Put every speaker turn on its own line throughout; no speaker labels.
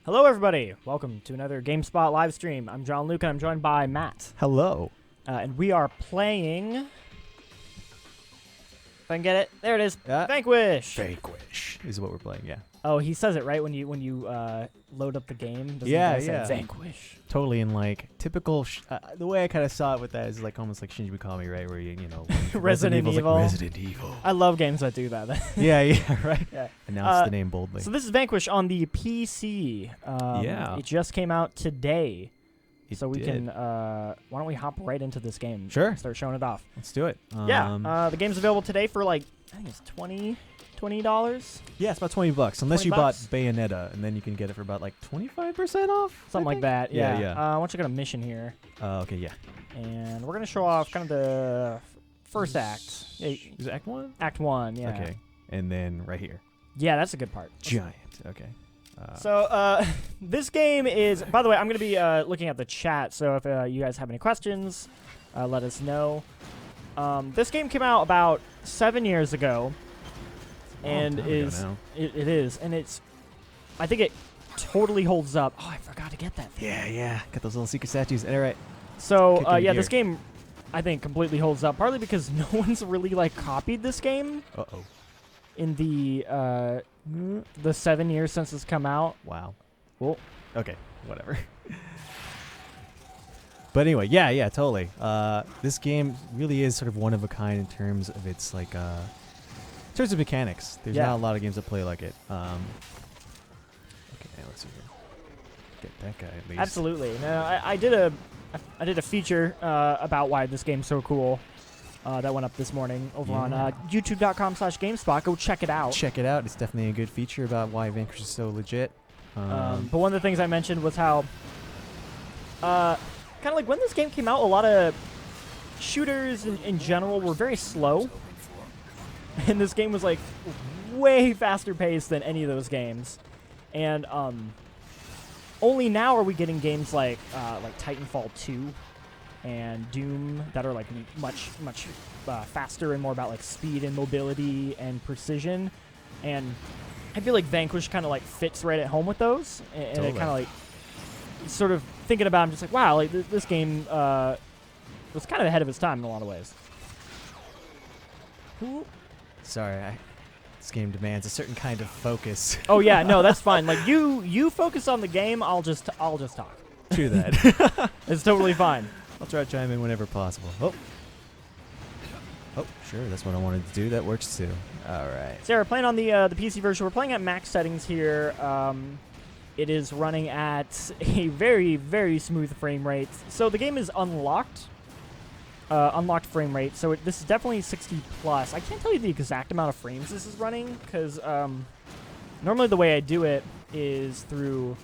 Hello, everybody. Welcome to another GameSpot live stream. I'm Jean-Luc, and I'm joined by Matt.
Hello.
And we are playing... If I can get it. There it is. Vanquish.
Vanquish is what we're playing, yeah.
Oh, he says it, right? When you load up the game? Doesn't
Yeah,
he say
yeah.
Vanquish.
Totally in, like, typical... the way I kind of saw it with that is, like, almost like Shinji Mikami, right? Where, you know...
Resident Evil.
Like Resident Evil.
I love games that do that.
yeah, right?
Yeah.
Announce the name boldly.
So this is Vanquish on the PC.
Yeah.
It just came out today.
It
so we
did.
can... why don't we hop right into this game?
Sure.
Start showing it off.
Let's do it.
The game's available today for, like, I think it's $20.
Yeah, it's about $20. Unless you
$20?
bought Bayonetta, and then you can get it for about, like, 25% off?
Something like that, yeah.
Yeah.
I want you to go to mission here.
Okay, yeah.
And we're going to show off kind of the first act.
Is it Act 1?
Act 1, yeah.
Okay. And then right here.
Yeah, that's a good part.
Giant. Okay.
So, this game is... By the way, I'm going to be looking at the chat, so if you guys have any questions, let us know. This game came out about 7 years ago. And is it is, and it's, I think it totally holds up. Oh, I forgot to get that thing.
Yeah. Got those little secret statues. All right.
So yeah, this game, I think, completely holds up. Partly because no one's really like copied this game. In the 7 years since it's come out.
Wow. Well, okay, whatever. But anyway, yeah, totally. This game really is sort of one of a kind in terms of its like. In terms of mechanics, there's not a lot of games that play like it. Okay, let's see here. Get that guy at least.
Absolutely. No, I did a feature about why this game's so cool. That went up this morning over on youtube.com/GameSpot. Go check it out.
Check it out. It's definitely a good feature about why Vanquish is so legit.
But one of the things I mentioned was how, kind of like when this game came out, a lot of shooters in general were very slow. And this game was like way faster paced than any of those games. And only now are we getting games like Titanfall 2 and Doom that are like much faster and more about like speed and mobility and precision. And I feel like Vanquish kind of like fits right at home with those. And
totally.
It kind of like sort of thinking about it, I'm just like, wow, like this game was kind of ahead of its time in a lot of ways. Ooh.
Sorry, this game demands a certain kind of focus.
Oh yeah, no, that's fine. Like you focus on the game. I'll just talk.
True that.
It's totally fine.
I'll try to chime in whenever possible. Oh, sure, that's what I wanted to do. That works too. All right.
So yeah, we're playing on the PC version. We're playing at max settings here. It is running at a very, very smooth frame rate. So the game is unlocked. Unlocked frame rate, so this is definitely 60 plus. I can't tell you the exact amount of frames this is running because normally the way I do it is through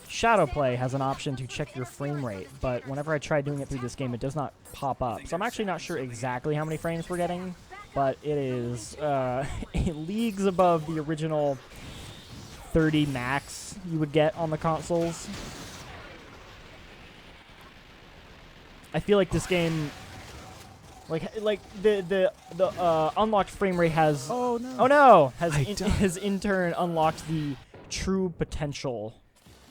Shadowplay has an option to check your frame rate, but whenever I try doing it through this game, it does not pop up. So I'm actually not sure exactly how many frames we're getting, but it is leagues above the original 30 max you would get on the consoles. I feel like this game, like the unlocked frame rate has has in turn unlocked the true potential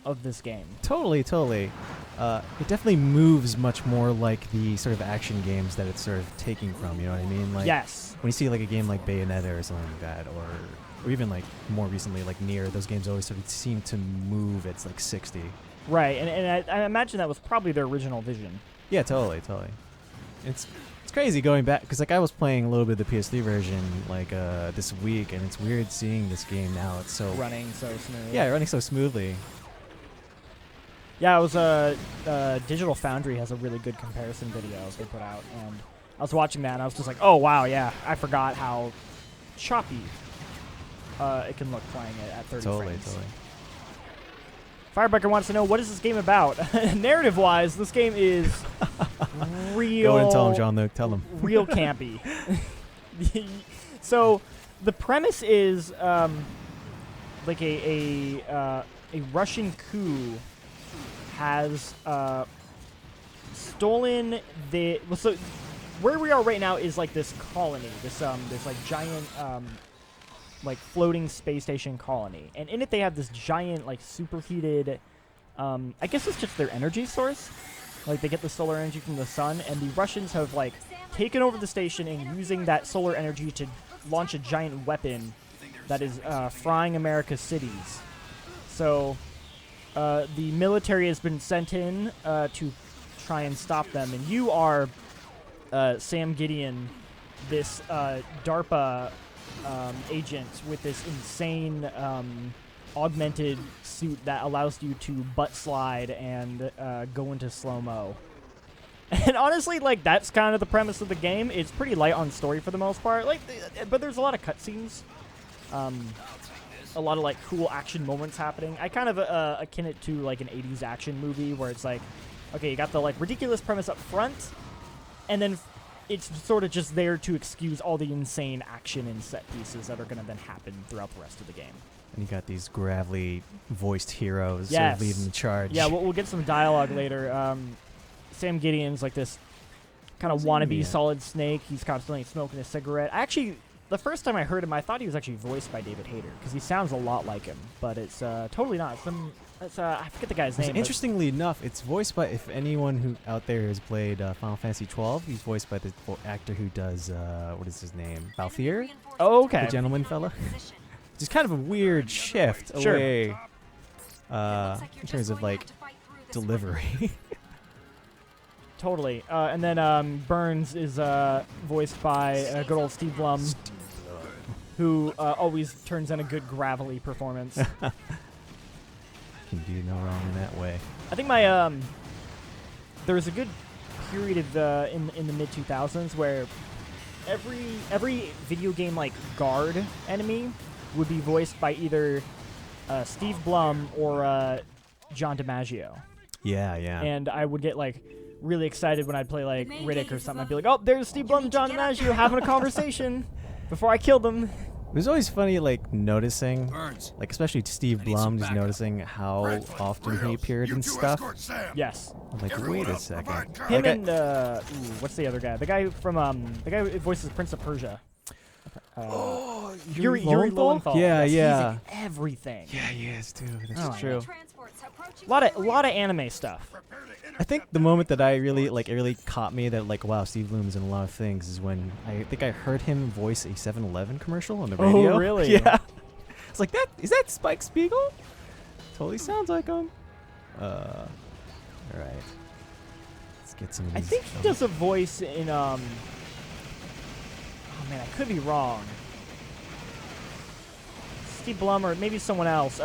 of this game.
Totally. It definitely moves much more like the sort of action games that it's sort of taking from. You know what I mean? Like
yes.
When you see like a game like Bayonetta or something like that, or even like more recently like Nier, those games always sort of seem to move at like 60.
Right, and I imagine that was probably their original vision.
Yeah, totally. It's crazy going back because like I was playing a little bit of the PS3 version like this week, and it's weird seeing this game now. It's so
running so smooth.
Yeah, running so smoothly.
Yeah, it was Digital Foundry has a really good comparison video they put out, and I was watching that and I was just like, oh wow, yeah, I forgot how choppy it can look playing it at 30 frames.
Totally.
Firebreaker wants to know, what is this game about? Narrative-wise, this game is real...
Go and tell him, Jean-Luc. Tell him.
Real campy. So, the premise is like a Russian coup has stolen the... Well, so where we are right now is like this colony, this like giant like floating space station colony, and in it they have this giant like superheated. I guess it's just their energy source. Like they get the solar energy from the sun, and the Russians have like taken over the station and using that solar energy to launch a giant weapon that is frying America's cities. So the military has been sent in to try and stop them, and you are Sam Gideon, this DARPA agent with this insane augmented suit that allows you to butt slide and go into slow-mo. And honestly, like, that's kind of the premise of the game. It's pretty light on story for the most part, like, but there's a lot of cutscenes, a lot of like cool action moments happening. I kind of akin it to like an 80s action movie where it's like, okay, you got the like ridiculous premise up front, and then it's sort of just there to excuse all the insane action and set pieces that are going to then happen throughout the rest of the game.
And you got these gravelly voiced heroes
Yes.
leading the charge.
Yeah, we'll get some dialogue later. Sam Gideon's like this kind of wannabe Solid Snake. He's constantly smoking a cigarette. Actually, the first time I heard him, I thought he was actually voiced by David Hayter because he sounds a lot like him, but it's totally not. I forget the guy's name.
Interestingly enough, it's voiced by, if anyone who out there has played Final Fantasy 12, he's voiced by the actor who does, what is his name? Balthier?
Oh, okay.
The gentleman fella. Which is kind of a weird shift away in terms of, like, delivery.
Totally. And then Burns is voiced by good old Steve Blum, who always turns in a good gravelly performance.
Can do no wrong in that way.
I think my there was a good period of in the mid 2000s where every video game like guard enemy would be voiced by either Steve Blum or John DiMaggio.
Yeah, yeah.
And I would get like really excited when I'd play like Riddick or something. I'd be like, oh, there's Steve Blum and John DiMaggio having a conversation before I kill them.
It was always funny, like, noticing, like, especially Steve Blum, just noticing how often he appeared in stuff.
Yes.
I'm like, wait a second.
Him
Like,
and, what's the other guy? The guy from, the guy who voices Prince of Persia. Yuri Lowenthal?
Yeah,
Yes,
yeah.
He's in everything.
Yeah, he is, too. That's
Oh,
true.
A lot of anime stuff.
I think the moment that it really caught me that, like, wow, Steve Bloom's in a lot of things is when I think I heard him voice a 7-Eleven commercial on the radio.
Oh, really?
Yeah. It's like, is that Spike Spiegel? Totally sounds like him. All right. Let's get some of these.
I think he does a voice in, oh man, I could be wrong. Steve Blum or maybe someone else.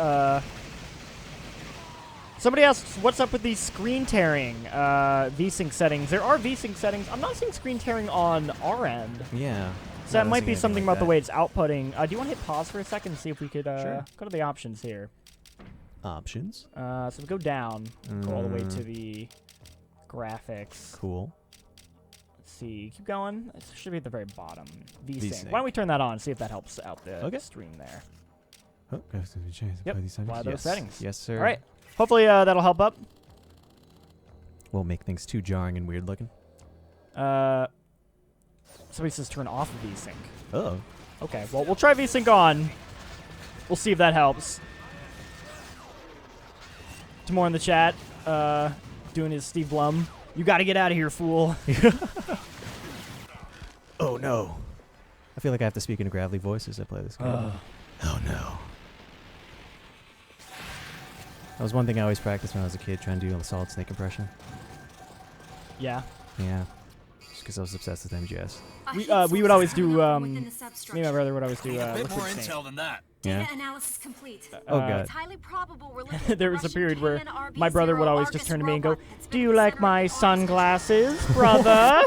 Somebody asks, what's up with these screen tearing VSync settings? There are VSync settings. I'm not seeing screen tearing on our end.
Yeah.
So that might be something about the way it's outputting. Do you want to hit pause for a second and see if we could
Sure.
go to the options here?
Options.
So we go down, go all the way to the graphics.
Cool.
Let's see. Keep going. It should be at the very bottom. VSync.
VSync.
Why don't we turn that on and see if that helps out the
Okay.
stream there.
Oh,
Yep. Apply those settings.
Yes, sir.
All right. Hopefully that'll help up.
Won't make things too jarring and weird looking.
Somebody says turn off VSync.
Oh.
Okay, well, we'll try VSync on. We'll see if that helps. Tomorrow in the chat, doing his Steve Blum. You got to get out of here, fool.
Oh, no. I feel like I have to speak in a gravelly voice as I play this game. Oh, no. That was one thing I always practiced when I was a kid, trying to do a Solid Snake impression.
Yeah.
Yeah. Just because I was obsessed with MGS.
We would always do, me and my brother would always do,
A bit
Liquid
more
Snake.
intel than that.
Yeah.
Data analysis complete.
Oh, God.
It's highly probable we're looking at
There
the
was a
Russian
period where
KN-RB
my brother would always
Argus
just turn to me and go,
robot that's
do
been
you like my
accelerating all
sunglasses, brother?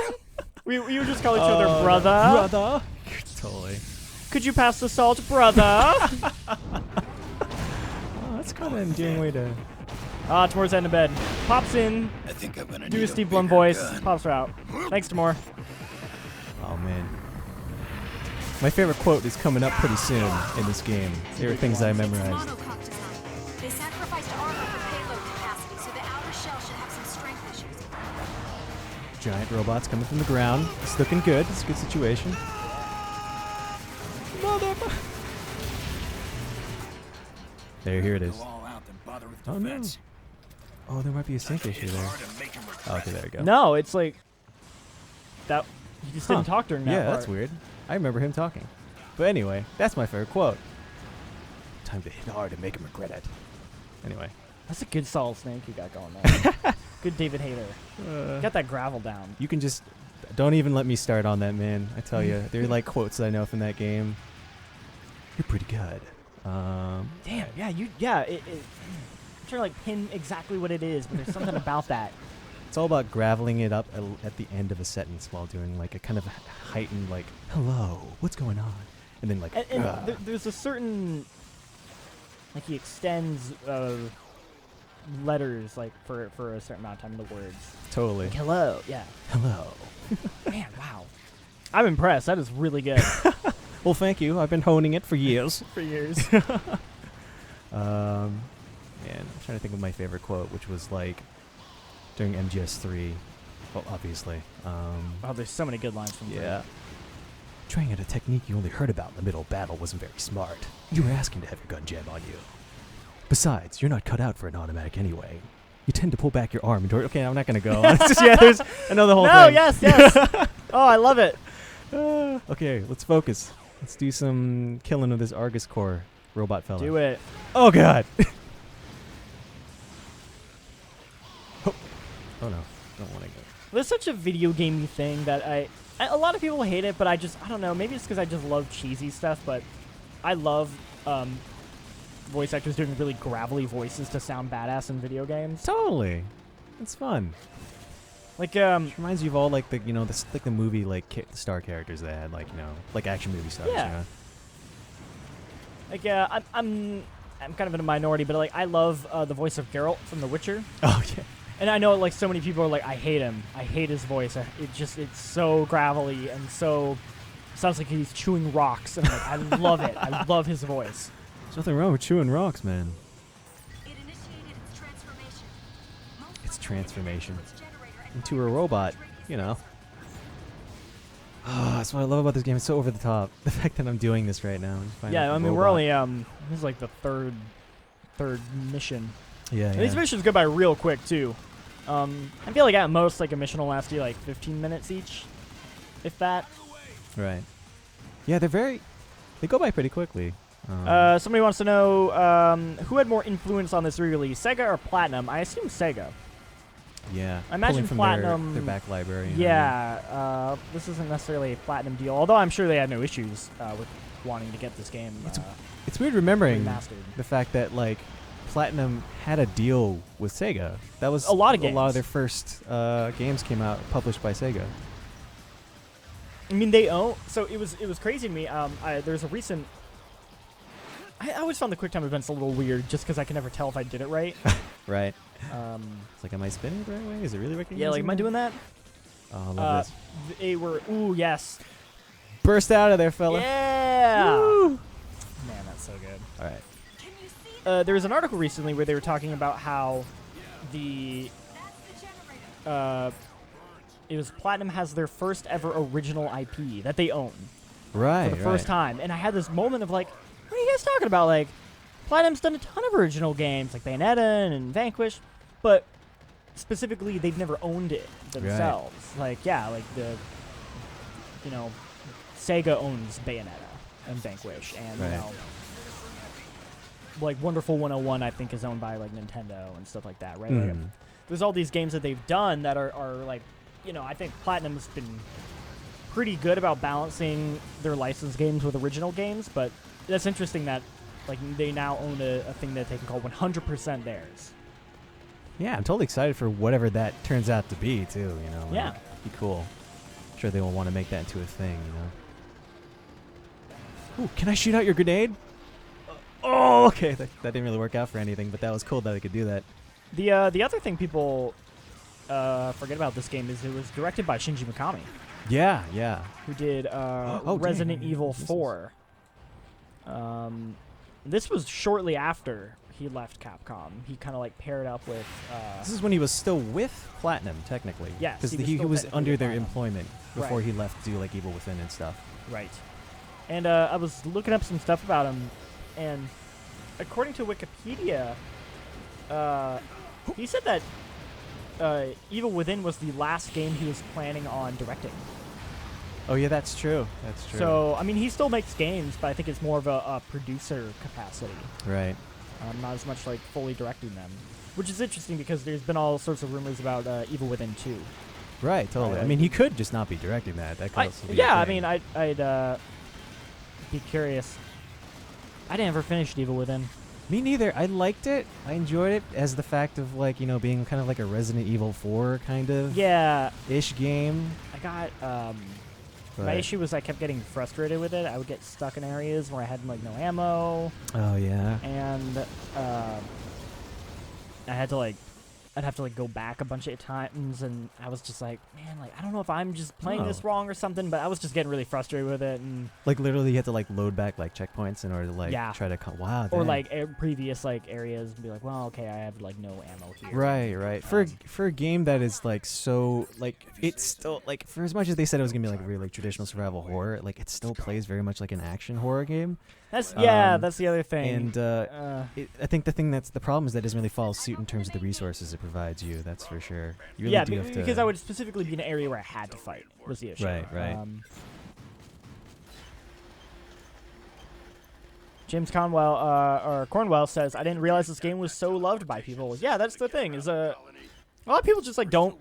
we would just call each other brother.
Brother. Totally.
Could you pass the salt, brother?
Oh, that's kind of an endearing way to...
Towards the end of bed. Pops in,
I think I'm gonna
do
need
a Steve Blum voice, pops her out. Thanks, Tamor.
Oh, man. My favorite quote is coming up pretty soon in this game. There are things I
It's
memorized.
monocoque design. They sacrificed armor for payload capacity, so the outer shell should have some strength issues.
Giant robots coming from the ground. It's looking good. It's a good situation. There, here it is.
Go all out, then bother with
Oh, no.
defense.
Oh, there might be a sync issue
Hit
there.
hard and make him regret
Oh, okay,
it.
there we go.
No, it's like that. He just didn't talk during that
Yeah,
part.
that's weird. I remember him talking. But anyway, that's my favorite quote. Time to hit hard and make him regret it. Anyway.
That's a good Solid Snake you got going there. Good David Hayter. Got that gravel down.
You can just... Don't even let me start on that, man. I tell you. They're like quotes that I know from that game. You're pretty good.
Damn, yeah, I'm trying to like pin exactly what it is, but there's something about that.
It's all about graveling it up at the end of a sentence while doing like a kind of heightened like, hello, what's going on? And then like,
And there's a certain, like he extends letters like for a certain amount of time in the words.
Totally.
Like, hello, yeah.
Hello.
Man, wow. I'm impressed. That is really good.
Well, thank you. I've been honing it for years.
For years.
Man, I'm trying to think of my favorite quote, which was like during MGS3. Well, obviously.
Oh, there's so many good lines from
Yeah. Trying out a technique you only heard about in the middle of battle wasn't very smart. You were asking to have your gun jam on you. Besides, you're not cut out for an automatic anyway. You tend to pull back your arm and okay, I'm not going to go. It's just, yeah, there's another whole
No,
thing.
yes. Oh, I love it.
Okay, let's focus. Let's do some killing of this Argus Core robot fella.
Do it.
Oh, God. Oh no, don't want to go.
There's such a video gamey thing that a lot of people hate it, but I don't know. Maybe it's because I just love cheesy stuff, but I love voice actors doing really gravelly voices to sound badass in video games.
Totally. It's fun.
Like
It reminds you of all like the like the movie like the star characters they had, like like action movie stars.
Yeah. Like I'm kind of in a minority, but like I love the voice of Geralt from The Witcher.
Oh yeah.
And I know like so many people are like, I hate him. I hate his voice. It's so gravelly and so sounds like he's chewing rocks. And I'm like, I love it. I love his voice.
There's nothing wrong with chewing rocks, man.
It initiated its transformation.
It's transformation into a robot, you know. Oh, that's what I love about this game. It's so over the top. The fact that I'm doing this right now.
Yeah, I mean we're only this is like the third mission.
Yeah.
And these missions go by real quick too. I feel like at most like a mission will last you like 15 minutes each, if that.
Right. Yeah, they go by pretty quickly.
Somebody wants to know who had more influence on this re-release, Sega or Platinum? I assume Sega.
Yeah.
I imagine
pulling from
Platinum.
their back library.
Yeah. This isn't necessarily a Platinum deal, although I'm sure they had no issues with wanting to get this game
It's weird remembering
remastered.
the fact that like Platinum had a deal with Sega. That was
A lot of
A lot
games.
of their first games came out published by Sega.
I mean, they own. So it was crazy to me. There's a recent. I always found the QuickTime events a little weird, just because I can never tell if I did it right.
Right. It's like, am I spinning it the right way? Is it really recognizing?
Yeah, like, am I
me?
doing that?
Oh, I love this.
They were. Ooh, yes.
Burst out of there, fella.
Yeah.
Woo.
Man, that's so good.
All right.
Can you see
There was an article recently where they were talking about how the
that's the generator?
it was Platinum has their first ever original IP that they own
Right.
for the first time, and I had this moment of like, what are you guys talking about? Like, Platinum's done a ton of original games like Bayonetta and Vanquish, but specifically they've never owned it themselves. Like, yeah, like Sega owns Bayonetta and Vanquish, and
Right.
like Wonderful 101 I think is owned by like Nintendo and stuff like that, right? Like,
Mm.
there's all these games that they've done that are like, I think Platinum's been pretty good about balancing their licensed games with original games, but that's interesting that like they now own a thing that they can call 100% theirs.
Yeah, I'm totally excited for whatever that turns out to be, too. Like,
Yeah.
be cool. I'm sure they will want to make that into a thing. Ooh, can I shoot out your grenade? Oh, okay. That didn't really work out for anything, but that was cool that I could do that.
The other thing people forget about this game is it was directed by Shinji Mikami,
Yeah.
who did
dang,
Resident
I
Evil
missed this.
4. This was shortly after he left Capcom. He kind of like paired up with.
This is when he was still with Platinum, technically.
Yes,
Because
he was
he
still
was
technically
under
with
their
Platinum.
employment before
Right.
he left to do like Evil Within and stuff.
Right. And I was looking up some stuff about him, and according to Wikipedia, he said that Evil Within was the last game he was planning on directing.
Oh yeah, that's true. That's true.
So, I mean, he still makes games, but I think it's more of a producer capacity.
Right.
Not as much like fully directing them. Which is interesting because there's been all sorts of rumors about Evil Within 2.
Right, totally. I mean, he could just not be directing that. That could also be
yeah,
a
I
thing.
mean, I'd be curious. I never finished Evil Within.
Me neither. I liked it. I enjoyed it as the fact of like, you know, being kind of like a Resident Evil 4 kind of ish game.
I got my
But-
issue was I kept getting frustrated with it. I would get stuck in areas where I had like no ammo,
Oh yeah.
and I'd have to like go back a bunch of times, and I was just like, man, like I don't know if I'm just playing this wrong or something, but I was just getting really frustrated with it, and
Like literally, you had to like load back like checkpoints in order to like
Yeah.
try to. Wow.
or
dang.
like previous like areas, and be like, well, okay, I have like no ammo here.
Right, right. For a game that is like so like it's still like for as much as they said it was gonna be like really like traditional survival horror, like it still plays very much like an action horror game.
That's
Um,
that's the other thing.
And I think the thing that's the problem is that it doesn't really follow suit in terms of the resources it provides you. That's for sure. You really
yeah,
do have to,
because I would specifically be in an area where I had to fight was the issue.
Right.
James Conwell or Cornwell says, "I didn't realize this game was so loved by people." Yeah, that's the thing. Is a lot of people just like don't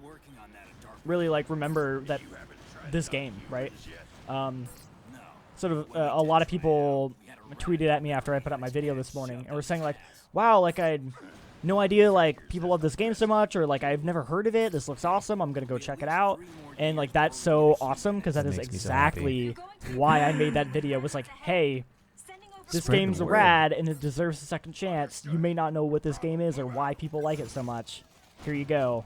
really like remember that this game, right? Sort of a lot of people tweeted at me after I put up my video this morning and were saying like, "Wow, like I had no idea like people love this game so much, or like I've never heard of it. This looks awesome. I'm gonna go check it out." And like that's so awesome because that
That
is
makes me so happy.
exactly why I made that video. Was like, hey, this
Spread the
game's
word.
rad and it deserves a second chance. You may not know what this game is or why people like it so much. Here you go.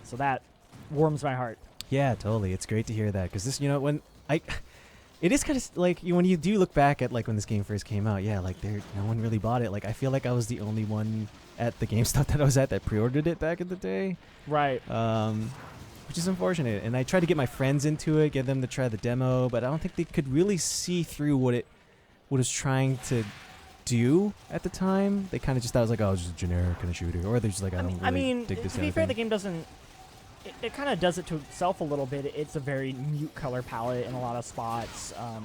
So that warms my heart.
Yeah, totally. It's great to hear that because this, you know, it is kind of like when you do look back at like when this game first came out. Yeah, like no one really bought it. Like I feel like I was the only one at the GameStop that I was at that pre-ordered it back in the day.
Right.
Which is unfortunate. And I tried to get my friends into it, get them to try the demo, but I don't think they could really see through what it was trying to do at the time. They kind of just thought it was like, oh, it's just a generic kind of shooter, or they're just like, I don't really dig this
to
kind
be
of
fair,
thing.
the game doesn't. It kind of does it to itself a little bit. It's a very mute color palette in a lot of spots. I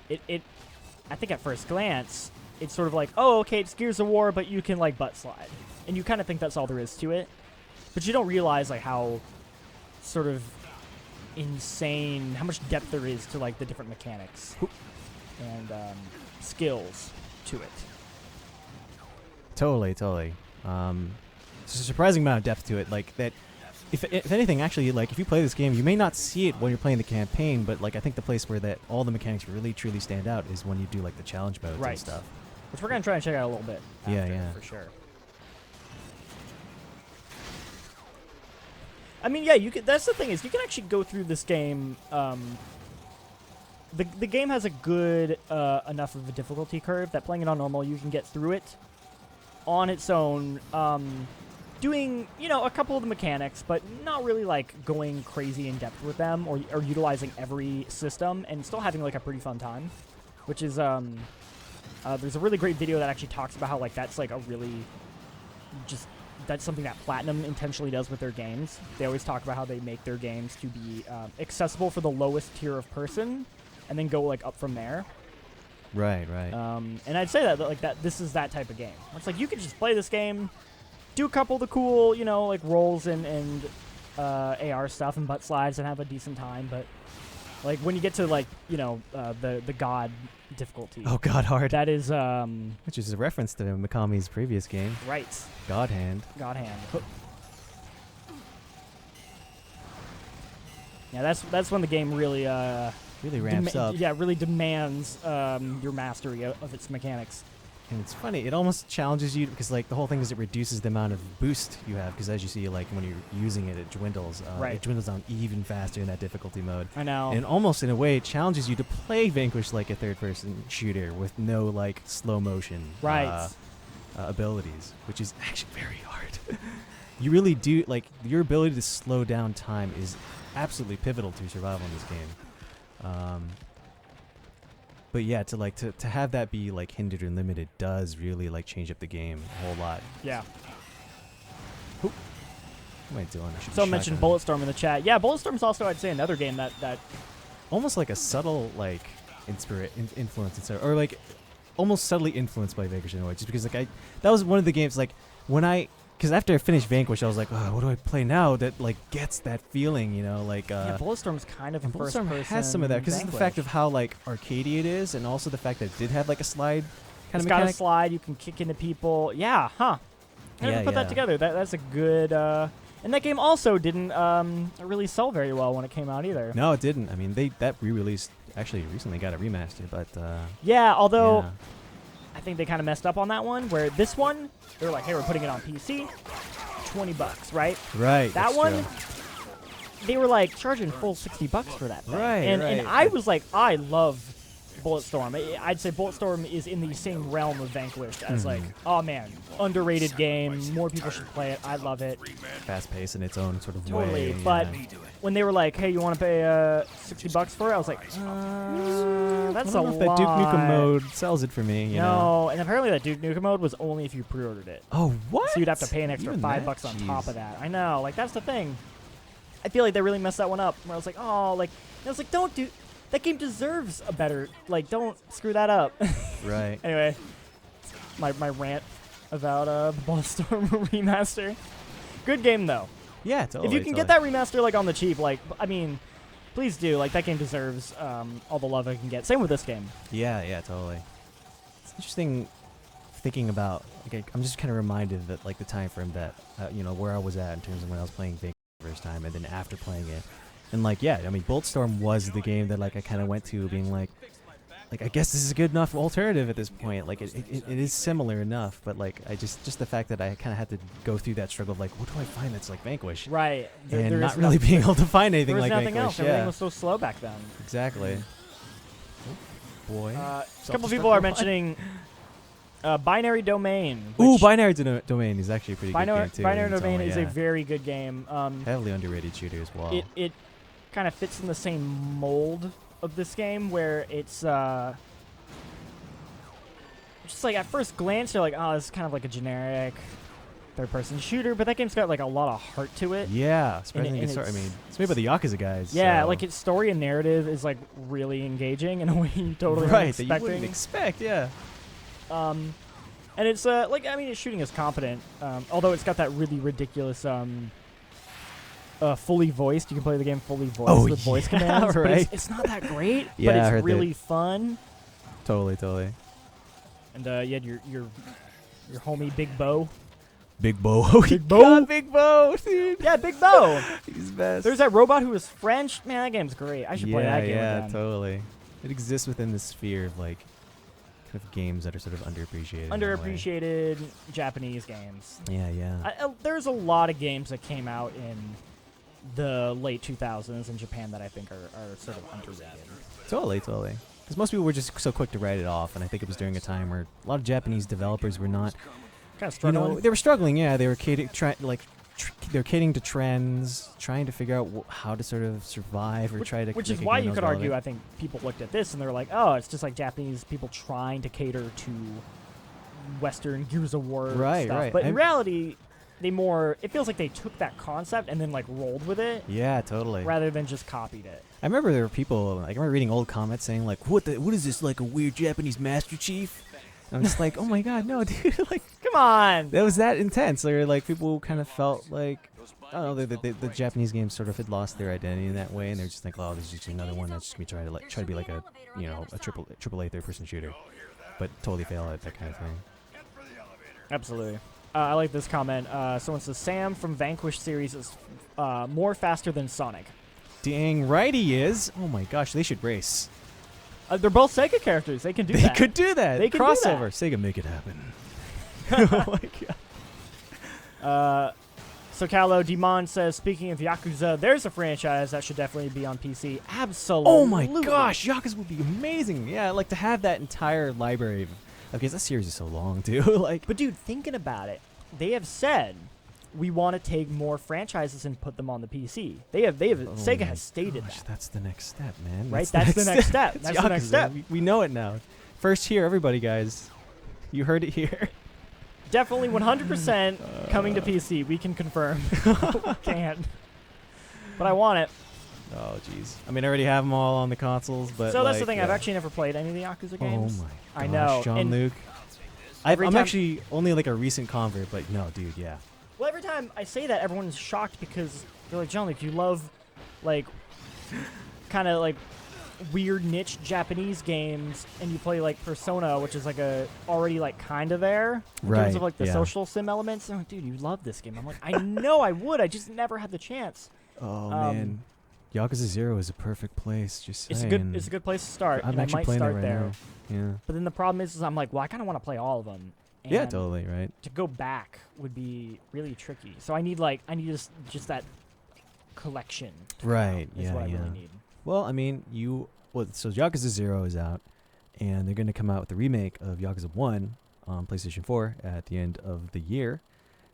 think at first glance, it's sort of like, oh, okay, it's Gears of War, but you can like butt slide, and you kind of think that's all there is to it, but you don't realize like how sort of insane, how much depth there is to like the different mechanics and skills to it.
Totally. It's a surprising amount of depth to it. Like that, if anything, actually, like if you play this game, you may not see it when you're playing the campaign, but like I think the place where that all the mechanics really truly stand out is when you do like the challenge modes
Right.
and stuff.
Which we're gonna try and check out a little bit.
Yeah,
after,
yeah.
for sure. I mean, yeah, you could. That's the thing is, you can actually go through this game. The game has a good enough of a difficulty curve that playing it on normal, you can get through it on its own. Doing a couple of the mechanics, but not really like going crazy in depth with them or utilizing every system, and still having like a pretty fun time. Which is there's a really great video that actually talks about how like that's like a really that's something that Platinum intentionally does with their games. They always talk about how they make their games to be accessible for the lowest tier of person, and then go like up from there.
Right.
And I'd say that like that this is that type of game. It's like you could just play this game, do a couple of the cool like rolls and AR stuff and butt slides and have a decent time, but like when you get to like the God difficulty.
Oh, God hard.
That is
Which is a reference to Mikami's previous game,
right.
God Hand.
God Hand. Yeah, that's when the game really
Really ramps up.
Yeah, really demands your mastery of its mechanics.
And it's funny, it almost challenges you because like the whole thing is it reduces the amount of boost you have because as you see, like when you're using it, it dwindles.
Right.
It dwindles down even faster in that difficulty mode.
I know.
And almost in a way, it challenges you to play Vanquish like a third-person shooter with no like slow motion
Right.
Abilities, which is actually very hard. You really do like your ability to slow down time is absolutely pivotal to survival in this game. But yeah, to have that be like hindered and limited does really like change up the game a whole lot.
Yeah.
What am I doing? I should be
Someone mentioned
shotgunning.
Bulletstorm in the chat. Yeah, Bulletstorm's also, I'd say, another game that
Almost like a subtle like influence, or like almost subtly influenced by Vanquish in a way, just because like that was one of the games like because after I finished Vanquish, I was like, oh, what do I play now that like gets that feeling, you know, like
yeah, Bulletstorm's kind of a
and
first
Bulletstorm
person.
has some of that because it's the fact of
Vanquish.
how like arcadey it is, and also the fact that it did have like a slide kind
It's
of
got a
mechanic.
slide. You can kick into people. Yeah, huh? I never
Yeah,
put that
yeah.
together. That's a good. And that game also didn't really sell very well when it came out either.
No, it didn't. I mean, that re-released actually recently got a remaster, but
Yeah, although
yeah.
I think they kind of messed up on that one. Where this one, they were like, "Hey, we're putting it on PC, $20, right?"
Right.
That
that's
one,
true.
they were like charging full $60 for that thing.
Right,
And
right.
I was like, I love Bulletstorm. I'd say Bulletstorm is in the same realm of Vanquish as like, oh man, underrated game. More people should play it. I love it.
Fast paced in its own sort of
Totally.
way.
But
yeah.
when they were like, hey, you want to pay $60 for it? I was like, that's
I
a
don't know if
lot.
that Duke Nukem mode sells it for me. You know?
No, and apparently that Duke Nukem mode was only if you pre-ordered it.
Oh, what?
So you'd have to pay an extra
Even
$5
that?
on
Jeez.
top of that. I know, like that's the thing. I feel like they really messed that one up. Where I was like, oh, like and I was like, don't do that. Game deserves a better. Like, don't screw that up.
Right.
Anyway, my rant about the Bulletstorm remaster. Good game though.
Yeah, totally.
If you can get that remaster like on the cheap, like I mean, please do. Like that game deserves all the love it can get. Same with this game.
Yeah, totally. It's interesting thinking about. Like, I'm just kind of reminded that like the time frame that where I was at in terms of when I was playing Vanquish the first time, and then after playing it, and like yeah, I mean, Bulletstorm was the game that like I kind of went to being like I guess this is a good enough alternative at this point. Like it is similar enough, but like I just the fact that I kind of had to go through that struggle of like what do I find that's like Vanquish,
Right.
and
there
not
is
really
nothing-
being able to find
There
anything
was
like
nothing
Vanquish.
else. Everything
Yeah,
was so slow back then.
exactly. Boy.
A couple people are mentioning Binary Domain.
Ooh,
which
Binary Domain is actually a pretty good game too.
Binary
in its
Domain
own way,
is
yeah.
a very good game.
Heavily underrated shooter as well.
It kind of fits in the same mold of this game where it's just like at first glance you're like, oh, this is kind of like a generic third-person shooter, but that game's got like a lot of heart to it.
Yeah, surprisingly
and
good story. I
it's-
mean, it's made by the Yakuza guys.
Yeah,
so.
like its story and narrative is like really engaging in a way you totally
right
weren't
that you
expecting.
wouldn't expect. Yeah.
And it's like I mean, its shooting is competent, although it's got that really ridiculous fully voiced. You can play the game fully voiced with voice
yeah,
commands, but
right.
it's not that great.
Yeah, I
but
heard
it's really
that.
fun.
Totally.
And you had your homie Big Bo.
Big Bo.
Big Bo?
Big Bo, dude.
Yeah, Big Bo.
He's best.
There's that robot who was French. Man, that game's great. I should play that game
Yeah,
again.
totally. It exists within the sphere of like kind of games that are sort of underappreciated. in a way.
Underappreciated Japanese games.
Yeah.
There's a lot of games that came out in the late 2000s in Japan that I think are sort of underrated.
Totally. Because most people were just so quick to write it off, and I think it was during a time where a lot of Japanese developers were not,
Kind of struggling.
they were struggling. Yeah, they were they're catering to trends, trying to figure out how to sort of survive or try to.
Which
make
is
a
why
game
you
that
could
was
argue, I
relevant.
think people looked at this and they were like, oh, it's just like Japanese people trying to cater to Western Gears of War
Right,
stuff.
right.
But in
I'm-
reality, it feels like they took that concept and then like rolled with it
Yeah, totally.
rather than just copied it.
I remember there were people. Like, I remember reading old comments saying like, "What is this? Like a weird Japanese Master Chief?" And I'm just like, "Oh my god, no, dude!" Like
Come on!
that was that intense. There were like people who kind of felt like, I don't know, the Japanese games sort of had lost their identity in that way, and they're just like, "Oh, this is just another one that's just gonna try to be like a triple A third person shooter," but totally fail at that kind of thing.
Absolutely. I like this comment. Someone says, Sam from Vanquish series is more faster than Sonic.
Dang right he is. Oh my gosh, they should race.
They're both Sega characters. They can do
They
that.
could do that.
They can do that.
Crossover. Sega, make it happen. Oh my god.
So Callo Demon says, speaking of Yakuza, there's a franchise that should definitely be on PC. Absolutely.
Oh my gosh, Yakuza would be amazing. Yeah, like to have that entire library of. Okay, that series is so long too. Like,
But dude, thinking about it, they have said we want to take more franchises and put them on the PC. Sega has stated that.
That's the next step, man.
Right? That's the next step. That's the next step.
We know it now. First here, everybody, guys. You heard it here.
Definitely 100% coming to PC. We can confirm. Can't. But I want it.
Oh, jeez. I mean, I already have them all on the consoles, but
so that's the
like,
thing. I've actually never played any of the Yakuza games.
Oh my gosh,
I know.
Jean-Luc.
every
I'm
time-
actually only like a recent convert, but no, dude, yeah.
Well, every time I say that, everyone's shocked because they're like, Jean-Luc, you love, like, kind of like weird niche Japanese games, and you play like Persona, which is like a already like kind of there in terms of like the social sim elements. And I'm like, dude, you love this game. I'm like, I know I would. I just never had the chance.
Oh man, Yakuza 0 is a perfect place. Just saying.
It's a good place to start.
I'm
and I
actually
might
playing
start
it right
there.
now. Yeah.
But then the problem is I'm like, well, I kind of want to play all of them. And
Yeah, totally, right.
to go back would be really tricky. So I need just that collection. to come out
Right,
Is
yeah,
what I
yeah.
really need.
Well, I mean, so Yakuza 0 is out, and they're going to come out with a remake of Yakuza 1 on PlayStation 4 at the end of the year.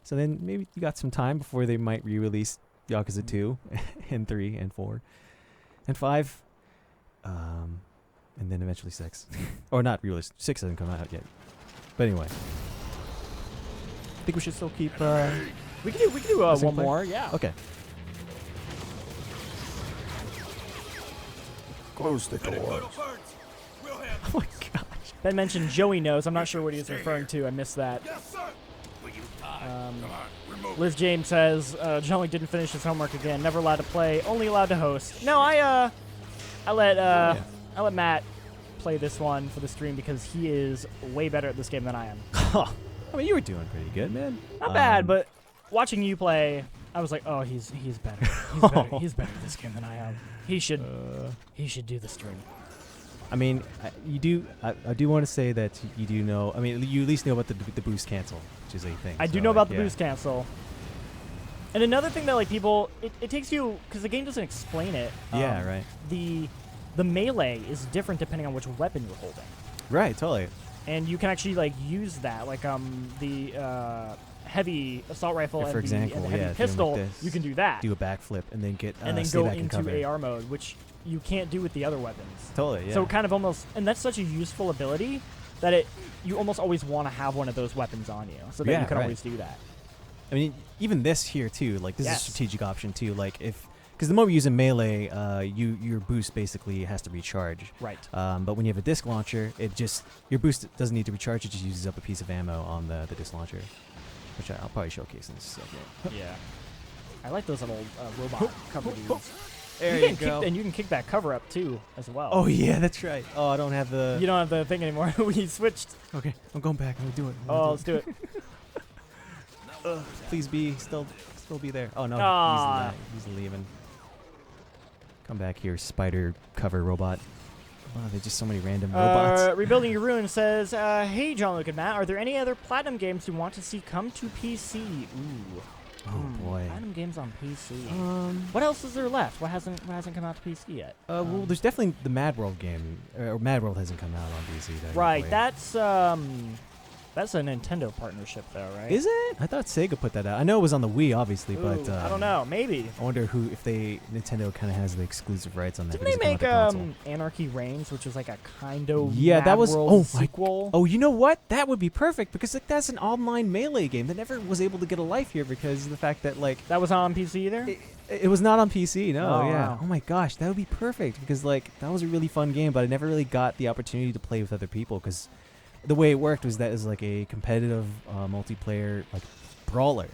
So then maybe you got some time before they might re-release Yakuza 2 and 3 and 4 and 5, and then eventually 6. Or not re-release. 6 hasn't come out yet. But anyway. I think we should still keep...
We can do
Missing
one
player?
more, yeah.
Okay.
Close the door.
Oh my gosh.
Ben mentioned Joey knows. I'm not sure what he was referring to. I missed that. Liz James says Jean-Luc didn't finish his homework again. Never allowed to play. Only allowed to host. No, I let Matt play this one for the stream because he is way better at this game than I am.
I mean, you were doing pretty good, man.
Not bad, but watching you play, I was like, oh, he's better. He's better at this game than I am. He should do the stream.
I mean, I do want to say that you do know. I mean, you at least know about the boost cancel, which is a thing.
I do know about the boost cancel. And another thing that like people, it takes you because the game doesn't explain it.
Yeah, right.
The melee is different depending on which weapon you're holding.
Right, totally.
And you can actually like use that, like the heavy assault rifle
For
and
example,
the heavy
yeah,
pistol.
like this,
you can do that,
do a backflip, and then get
and then
stay
go
back in cover.
into AR mode, which you can't do with the other weapons.
Totally, yeah.
So kind of almost, and that's such a useful ability that you almost always want to have one of those weapons on you, so that
Yeah,
you can
right.
always do that.
I mean, even this here too. Like this is a
Yes.
strategic option too. Like because the moment you use a melee, your boost basically has to recharge.
Right.
But when you have a disc launcher, your boost doesn't need to recharge. It just uses up a piece of ammo on the disc launcher, which I'll probably showcase in a second.
Yeah. I like those little robot cover dudes.
There
you
you
can
go.
and you can kick that cover up too, as well.
Oh yeah, that's right. Oh, I don't have the.
You don't have the thing anymore. We switched.
Okay, I'm going back. I'm gonna do it.
Oh, let's do it.
Please be still be there. Oh no,
Aw.
he's leaving. Come back here, spider cover robot. Oh, there's just so many random robots.
Rebuilding Your Ruin says, hey, Jean-Luc and Matt, are there any other Platinum games you want to see come to PC? Ooh.
Oh boy.
Platinum games on PC. What else is there left? What hasn't come out to PC yet?
Well, there's definitely the Mad World game. Or Mad World hasn't come out on PC. that I can
Right,
play.
that's a Nintendo partnership, though, right?
Is it? I thought Sega put that out. I know it was on the Wii, obviously, but
Ooh, I don't know. Maybe.
I wonder if Nintendo kind of has the exclusive rights on that.
Didn't
because
they
it came out the
make
console.
Anarchy Reigns, which was like a kind of
Yeah,
Mad
that was.
World
Oh my.
sequel?
Oh, you know what? That would be perfect because like that's an online melee game that never was able to get a life here because of the fact that like
That was on PC either?
it was not on PC. No,
Oh,
yeah.
wow.
Oh my gosh, that would be perfect because like that was a really fun game, but I never really got the opportunity to play with other people because the way it worked was that it was like a competitive multiplayer like brawler.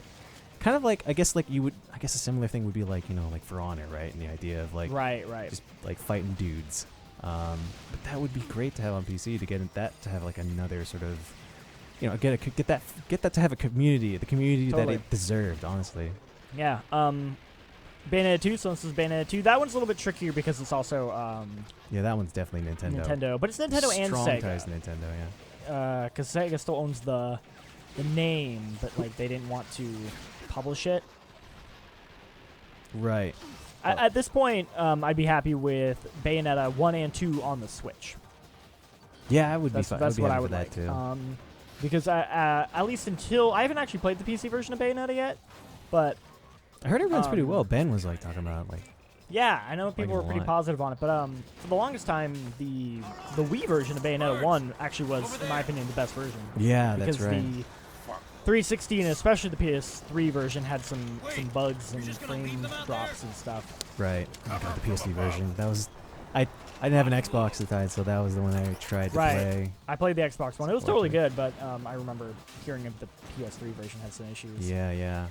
Kind of like I guess a similar thing would be like like For Honor, right? And the idea of like
right.
just like fighting dudes. But that would be great to have on PC to get that to have like another sort of get that to have a community, the community
Totally.
that it deserved, honestly.
Yeah. Bayonetta 2, so this is Bayonetta 2. That one's a little bit trickier because it's also
Yeah, that one's definitely Nintendo.
But it's Nintendo and
Strong
Sega.
ties to Nintendo, yeah.
Because Sega still owns the name, but like they didn't want to publish it.
Right.
At this point, I'd be happy with Bayonetta 1 and 2 on the Switch.
Yeah, I would
That's,
be fine.
that's
I'd be
what
happy
I would
with
like.
that too.
Because at least until I haven't actually played the PC version of Bayonetta yet. But
I heard it runs pretty well. Ben was like talking about like.
yeah, I know people
it
were
a
pretty
lot.
positive on it. But for the longest time, the Wii version of Bayonetta 1 actually was, in my opinion, the best version.
Yeah,
Because
that's right.
the 360 and especially the PS3 version had some bugs and frame drops and stuff.
Right. I got the PS3 version. That was. I didn't have an Xbox at the time, so that was the one I tried to play.
I played the Xbox one. It was totally good, but I remember hearing of the PS3 version had some issues.
Yeah, yeah.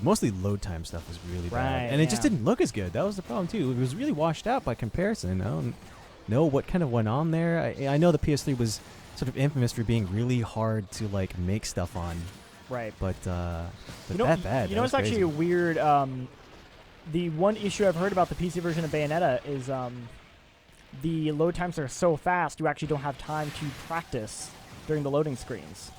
Mostly load time stuff was really
Right,
bad, and it just
yeah.
didn't look as good. That was the problem too. It was really washed out by comparison. I don't know what kind of went on there. I know the PS3 was sort of infamous for being really hard to like make stuff on,
Right.
but
You know,
that bad.
You know, it's actually a weird. The one issue I've heard about the PC version of Bayonetta is the load times are so fast you actually don't have time to practice during the loading screens.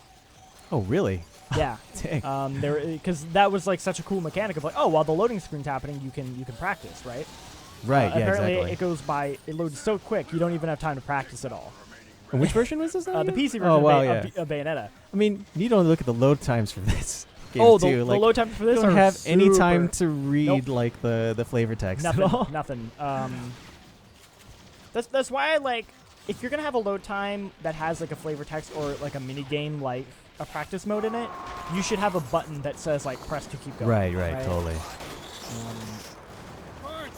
Oh, really?
Yeah.
Dang.
Because that was like such a cool mechanic of like, oh, while the loading screen's happening, you can practice, right?
Right. Yeah.
Apparently,
Exactly.
it goes by. It loads so quick you don't even have time to practice at all.
And which version was this?
The
again?
PC version
Oh, wow,
of Bayonetta.
I mean, you don't look at the load times for this game
Oh,
too.
the
Like,
load times for this
you don't
are
have any time
super-
to read
Nope.
like the flavor text
Nothing.
at all.
Nothing. That's why I like. If you're gonna have a load time that has like a flavor text or like a mini game like a practice mode in it, you should have a button that says like press to keep going.
Right. Totally.
But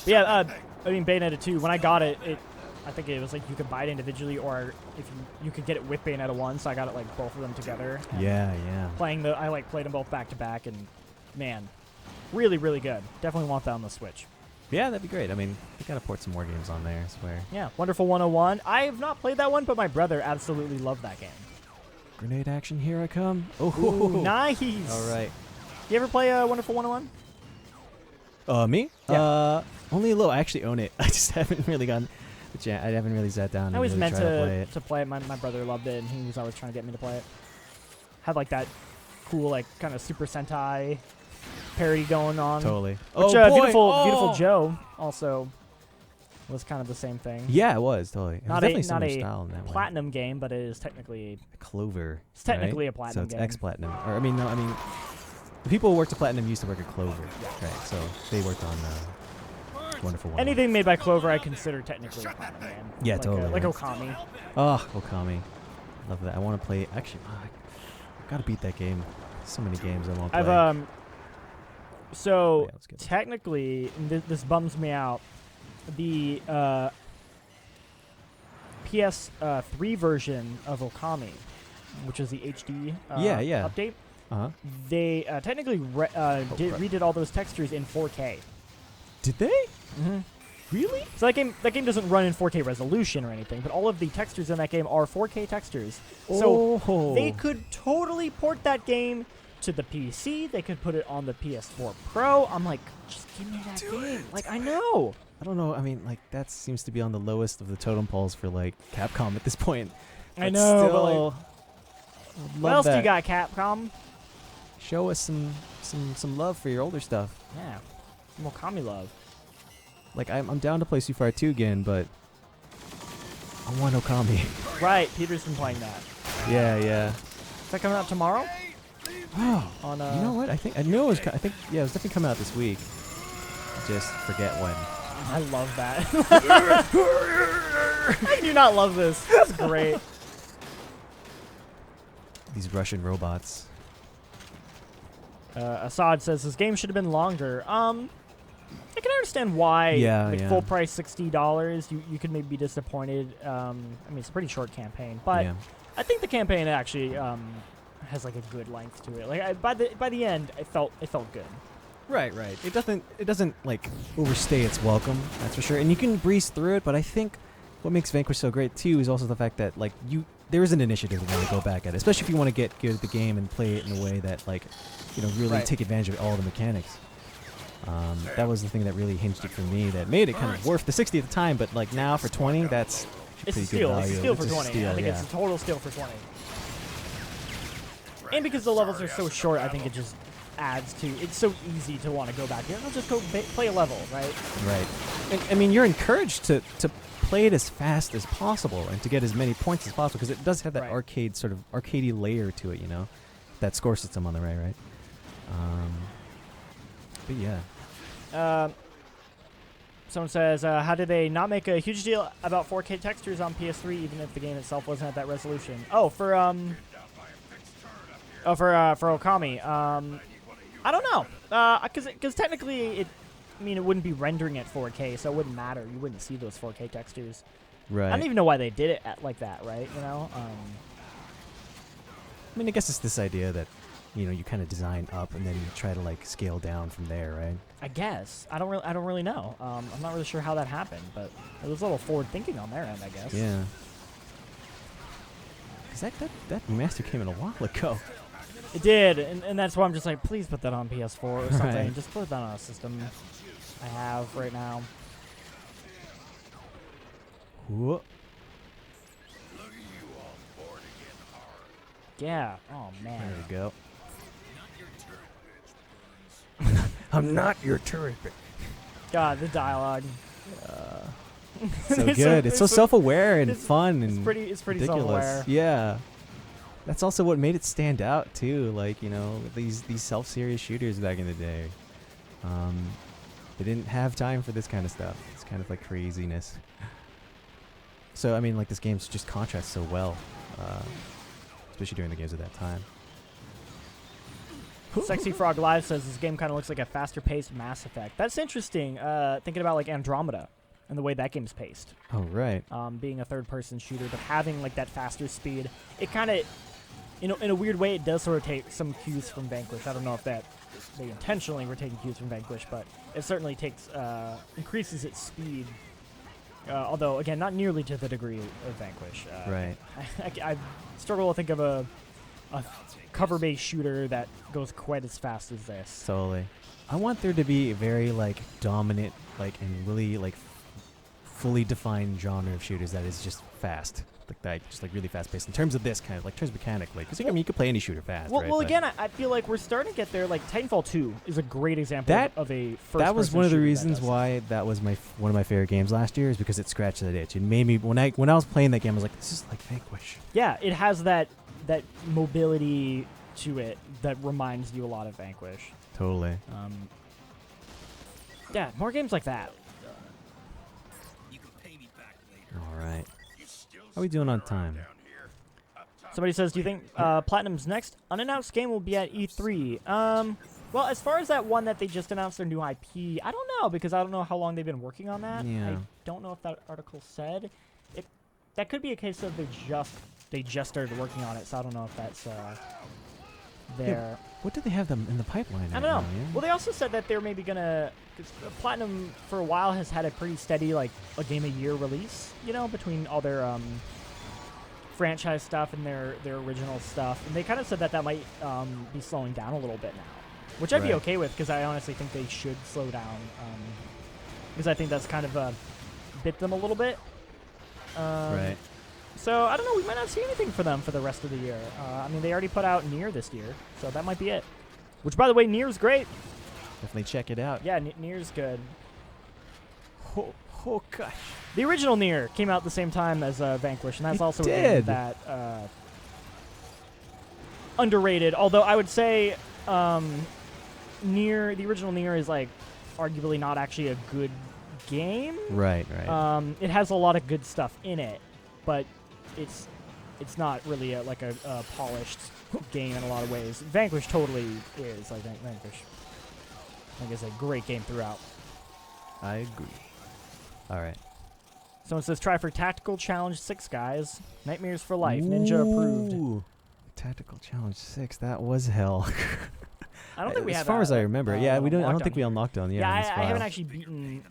yeah, I mean Bayonetta 2. When I got it, I think it was like you could buy it individually, or if you could get it with Bayonetta 1. So I got it like both of them together. And
Yeah.
I like played them both back to back, and man, really really good. Definitely want that on the Switch.
Yeah, that'd be great. I mean, we gotta port some more games on there, I swear.
Yeah, Wonderful 101. I have not played that one, but my brother absolutely loved that game.
Grenade action, here I come. Oh,
Ooh, nice.
All right.
You ever play Wonderful 101?
Me?
Yeah.
Only a little. I actually own it. I just haven't really gotten the chance. I haven't really sat down
I
and
always
really
meant
tried to play it.
to play it. My brother loved it, and he was always trying to get me to play it. Had like that cool, like kind of Super Sentai parody going on.
Totally.
Which,
Oh, boy.
Beautiful Joe also was kind of the same thing.
Yeah, it was totally. It was
Not
definitely
a
similar style in that one.
platinum game, but it is technically
Clover.
It's technically
right?
a Platinum
So it's
game.
X-Platinum. Or I mean, no, I mean, the people who worked at Platinum used to work at Clover. Right. So they worked on Wonderful One.
anything made by Clover I consider technically a platinum game.
Yeah,
like
totally.
like Okami.
Oh, Okami. Love that. I want to play. Actually, I've got to beat that game. So many games I won't play.
I've So
Yeah, let's get it.
technically, and this bums me out. The PS3 version of Okami, which is the HD
Yeah.
update,
Uh-huh.
they technically redid all those textures in 4K.
Did they?
Mm-hmm.
Really?
So that game doesn't run in 4K resolution or anything, but all of the textures in that game are 4K textures. So
Oh.
they could totally port that game to the PC. They could put it on the PS4 Pro. I'm like, just give me that game. Like, I know.
I don't know. I mean, like, that seems to be on the lowest of the totem poles for, like, Capcom at this point.
I
But
know.
still,
but
Love
what else do
that.
you got, Capcom?
Show us some love for your older stuff.
Yeah, some Okami love.
Like, I'm down to play Super Fire 2 again, but I want Okami.
Right, Peter's been playing that.
Yeah.
Is that coming out tomorrow?
Oh,
On
you know what? I knew it was. I think it was definitely coming out this week. Just forget when.
I love that. I do not love this. That's great.
These Russian robots.
Assad says this game should have been longer. I can understand why.
Yeah.
Full price $60. You could maybe be disappointed. I mean, it's a pretty short campaign, but
Yeah.
I think the campaign actually has like a good length to it. Like by the end, it felt good.
Right. It doesn't like overstay its welcome. That's for sure. And you can breeze through it. But I think what makes Vanquish so great too is also the fact that like there is an initiative to want to go back at it, especially if you want to get good at the game and play it in a way that like really
Right.
take advantage of all the mechanics. That was the thing that really hinged it for me. That made it kind of worth the 60 at the time. But like now for 20, that's
It's
pretty
a steal.
good
It's
value.
a steal for
It's a
20. I
steal,
think
yeah.
it's a total steal for 20. And because the levels are so short, I think it just adds to. It's so easy to want to go back here. I'll just go play a level, right?
Right. And, I mean, you're encouraged to play it as fast as possible and to get as many points as possible because it does have that
Right.
arcade sort of arcadey layer to it, you know. that score system on the right? But yeah.
Someone says, how did they not make a huge deal about 4K textures on PS3 even if the game itself wasn't at that resolution? Oh, for Okami. I don't know. Because technically it wouldn't be rendering at 4K, so it wouldn't matter. You wouldn't see those 4K textures.
Right.
I don't even know why they did it like that, right? You know?
I mean, I guess it's this idea that, you know, you kind of design up and then you try to like scale down from there, right?
I guess. I don't really know. I'm not really sure how that happened, but it was a little forward thinking on their end, I guess.
Yeah. Because that remaster came in a while ago.
It did, and that's why I'm just like, please put that on PS4 or something.
Right.
Just put that on a system I have right now.
Whoa.
Yeah. Oh man.
There we go. I'm not your turret.
God, the dialogue.
So good. It's so self-aware and fun
It's
and
pretty
ridiculous.
self-aware.
Yeah. That's also what made it stand out too. Like, you know, these self-serious shooters back in the day. They didn't have time for this kind of stuff. It's kind of like craziness. So I mean, like, this game's just contrasts so well, especially during the games of that time.
Sexy Frog Live says this game kind of looks like a faster-paced Mass Effect. That's interesting. Thinking about like Andromeda and the way that game's paced.
Oh right.
Being a third-person shooter, but having like that faster speed, it kind of, in a weird way, it does sort of take some cues from Vanquish. I don't know if they intentionally were taking cues from Vanquish, but it certainly increases its speed. Although again, not nearly to the degree of Vanquish.
Right.
I struggle to think of a cover-based shooter that goes quite as fast as this.
Totally. I want there to be a very like dominant, like, and really like fully defined genre of shooters that is just fast, like that, just like really fast paced. In terms of this kind of like, terms mechanically, because I mean, you could play any shooter fast.
Well,
right?
well, again, I feel like we're starting to get there. Like Titanfall 2 is a great example of a first.
That was one of the reasons
that
why that was one of my favorite games last year, is because it scratched that itch. It made me when I was playing that game, I was like, this is like Vanquish.
Yeah, it has that mobility to it that reminds you a lot of Vanquish.
Totally.
Yeah, more games like that.
All right. How are we doing on time?
Somebody says, do you think Platinum's next unannounced game will be at E3? Well, as far as that one that they just announced their new IP, I don't know, because I don't know how long they've been working on that.
Yeah.
I don't know if that article said. That could be a case of they just started working on it, so I don't know if that's there.
Yeah, what do they have them in the pipeline?
I don't know. Well, they also said that they're maybe gonna, because Platinum for a while has had a pretty steady, like, a game a year release, you know, between all their franchise stuff and their original stuff, and they kind of said that might be slowing down a little bit now, which I'd be okay with, because I honestly think they should slow down, because I think that's kind of bit them a little bit.
Right.
So, I don't know, we might not see anything for them for the rest of the year. I mean, they already put out Nier this year, so that might be it. Which, by the way, Nier's great.
Definitely check it out.
Yeah, Nier's good. Oh gosh. The original Nier came out the same time as Vanquish, and that's also a game that underrated. Although I would say Nier, the original Nier, is like arguably not actually a good game.
Right.
It has a lot of good stuff in it, but it's not really a polished game in a lot of ways. Vanquish totally is. I think Vanquish is a great game throughout.
I agree. All right.
Someone says, try for Tactical Challenge 6, guys. Nightmares for Life. Ninja approved.
Ooh. Tactical Challenge 6 . That was hell.
I don't think we have
as far as I remember. Yeah, we don't. I don't think we unlocked on.
Yeah, I haven't actually beaten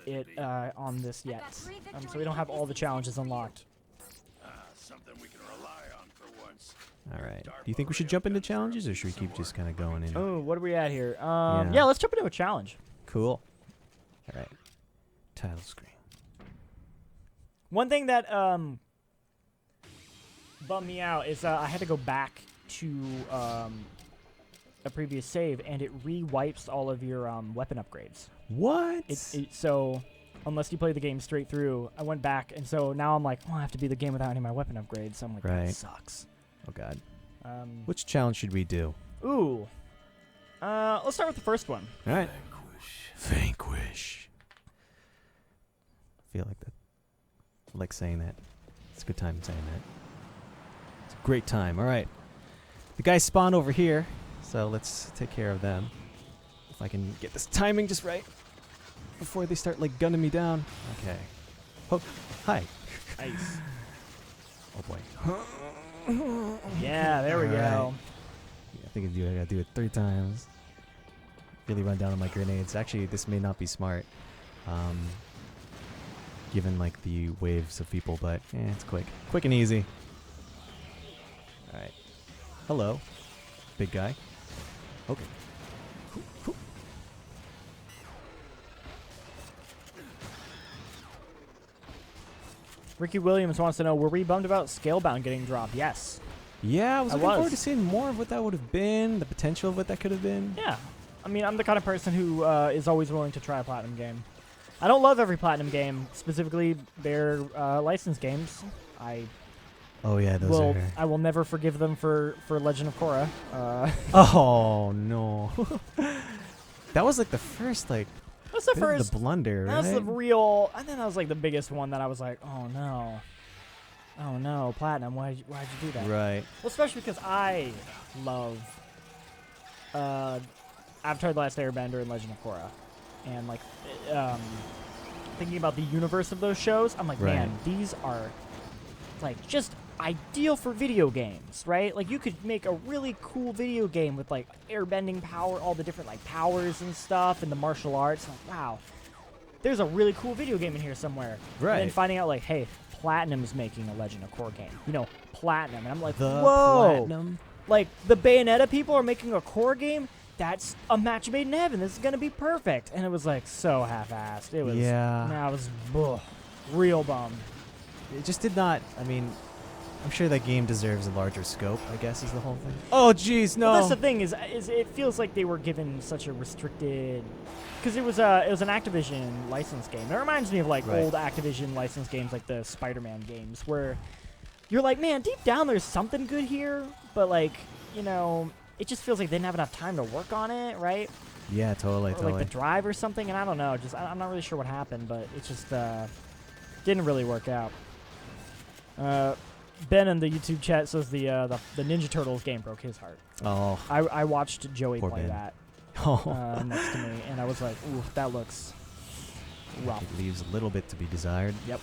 it on this yet. So we don't have all the challenges unlocked.
Something we can rely on for once.
All right. Do you think we should jump into challenges, or should we keep just kind of going in?
Oh, what are we at here? Yeah, let's jump into a challenge.
Cool. All right. Title screen.
One thing that bummed me out is I had to go back to a previous save, and it re-wipes all of your weapon upgrades.
What?
So unless you play the game straight through, I went back, and so now I'm like, well, I have to beat the game without any of my weapon upgrades. So I'm like, that sucks.
Oh, God. Which challenge should we do?
Ooh. Let's start with the first one.
All right. Vanquish. I feel like that. I like saying that. It's a good time saying that. It's a great time. All right. The guys spawn over here, so let's take care of them. If I can get this timing just right before they start like gunning me down. Okay. Oh, hi.
Nice.
Oh boy.
Yeah, there we go.
Yeah, I think I gotta do it 3 times. Really run down on my grenades. Actually, this may not be smart, given like the waves of people, but it's quick and easy. All right. Hello, big guy. Okay.
Ricky Williams wants to know, were we bummed about Scalebound getting dropped? Yes.
Yeah, I was looking
was.
forward to seeing more of what that would have been, the potential of what that could have been.
Yeah. I mean, I'm the kind of person who is always willing to try a Platinum game. I don't love every Platinum game, specifically their licensed games.
Oh yeah, those are.
I will never forgive them for Legend of Korra.
Oh no. That was like the first like.
That's the first.
The blunder, right?
That's the real. I think that was like the biggest one that I was like, oh no, Platinum, why'd you do that?
Right.
Well, especially because I love Avatar: The Last Airbender and Legend of Korra, and like thinking about the universe of those shows, I'm like, man, these are like just ideal for video games, right? Like you could make a really cool video game with like airbending power, all the different like powers and stuff, and the martial arts. Like, wow, there's a really cool video game in here somewhere.
Right.
And then finding out like, hey, Platinum's making a Legend of Korra game. You know, Platinum, and I'm like,
the
whoa,
Platinum.
like the Bayonetta people are making a Korra game. That's a match made in heaven. This is gonna be perfect. And it was like so half-assed. It was.
Yeah.
Man, I was real bummed.
It just did not. I mean, I'm sure that game deserves a larger scope, I guess, is the whole thing. Oh, jeez, no.
Well, that's the thing is it feels like they were given such a restricted, because it was an Activision licensed game. It reminds me of like old Activision licensed games, like the Spider-Man games, where you're like, man, deep down there's something good here, but like, you know, it just feels like they didn't have enough time to work on it, right?
Yeah, totally,
or like the drive or something, and I don't know. Just I'm not really sure what happened, but it just didn't really work out. Ben in the YouTube chat says the Ninja Turtles game broke his heart.
Oh.
I watched Joey
Poor
play
Ben.
that
Oh.
next to me, and I was like, ooh, that looks rough.
It leaves a little bit to be desired.
Yep.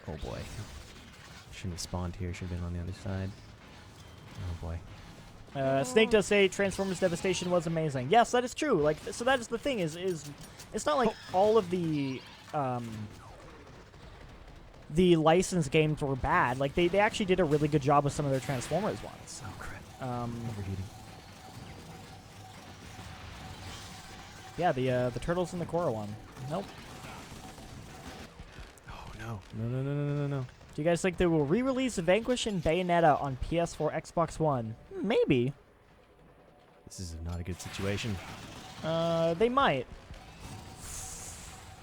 Oh boy. Shouldn't have spawned here. Should have been on the other side. Oh boy.
Snake does say Transformers Devastation was amazing. Yes, that is true. Like, so that is the thing is it's not like all of the licensed games were bad. Like they actually did a really good job with some of their Transformers ones.
Oh crap.
Overheating. Yeah, the Turtles and the Korra one. Nope.
Oh no. No.
Do you guys think they will re-release Vanquish and Bayonetta on PS4, Xbox One? Maybe.
This is not a good situation.
They might.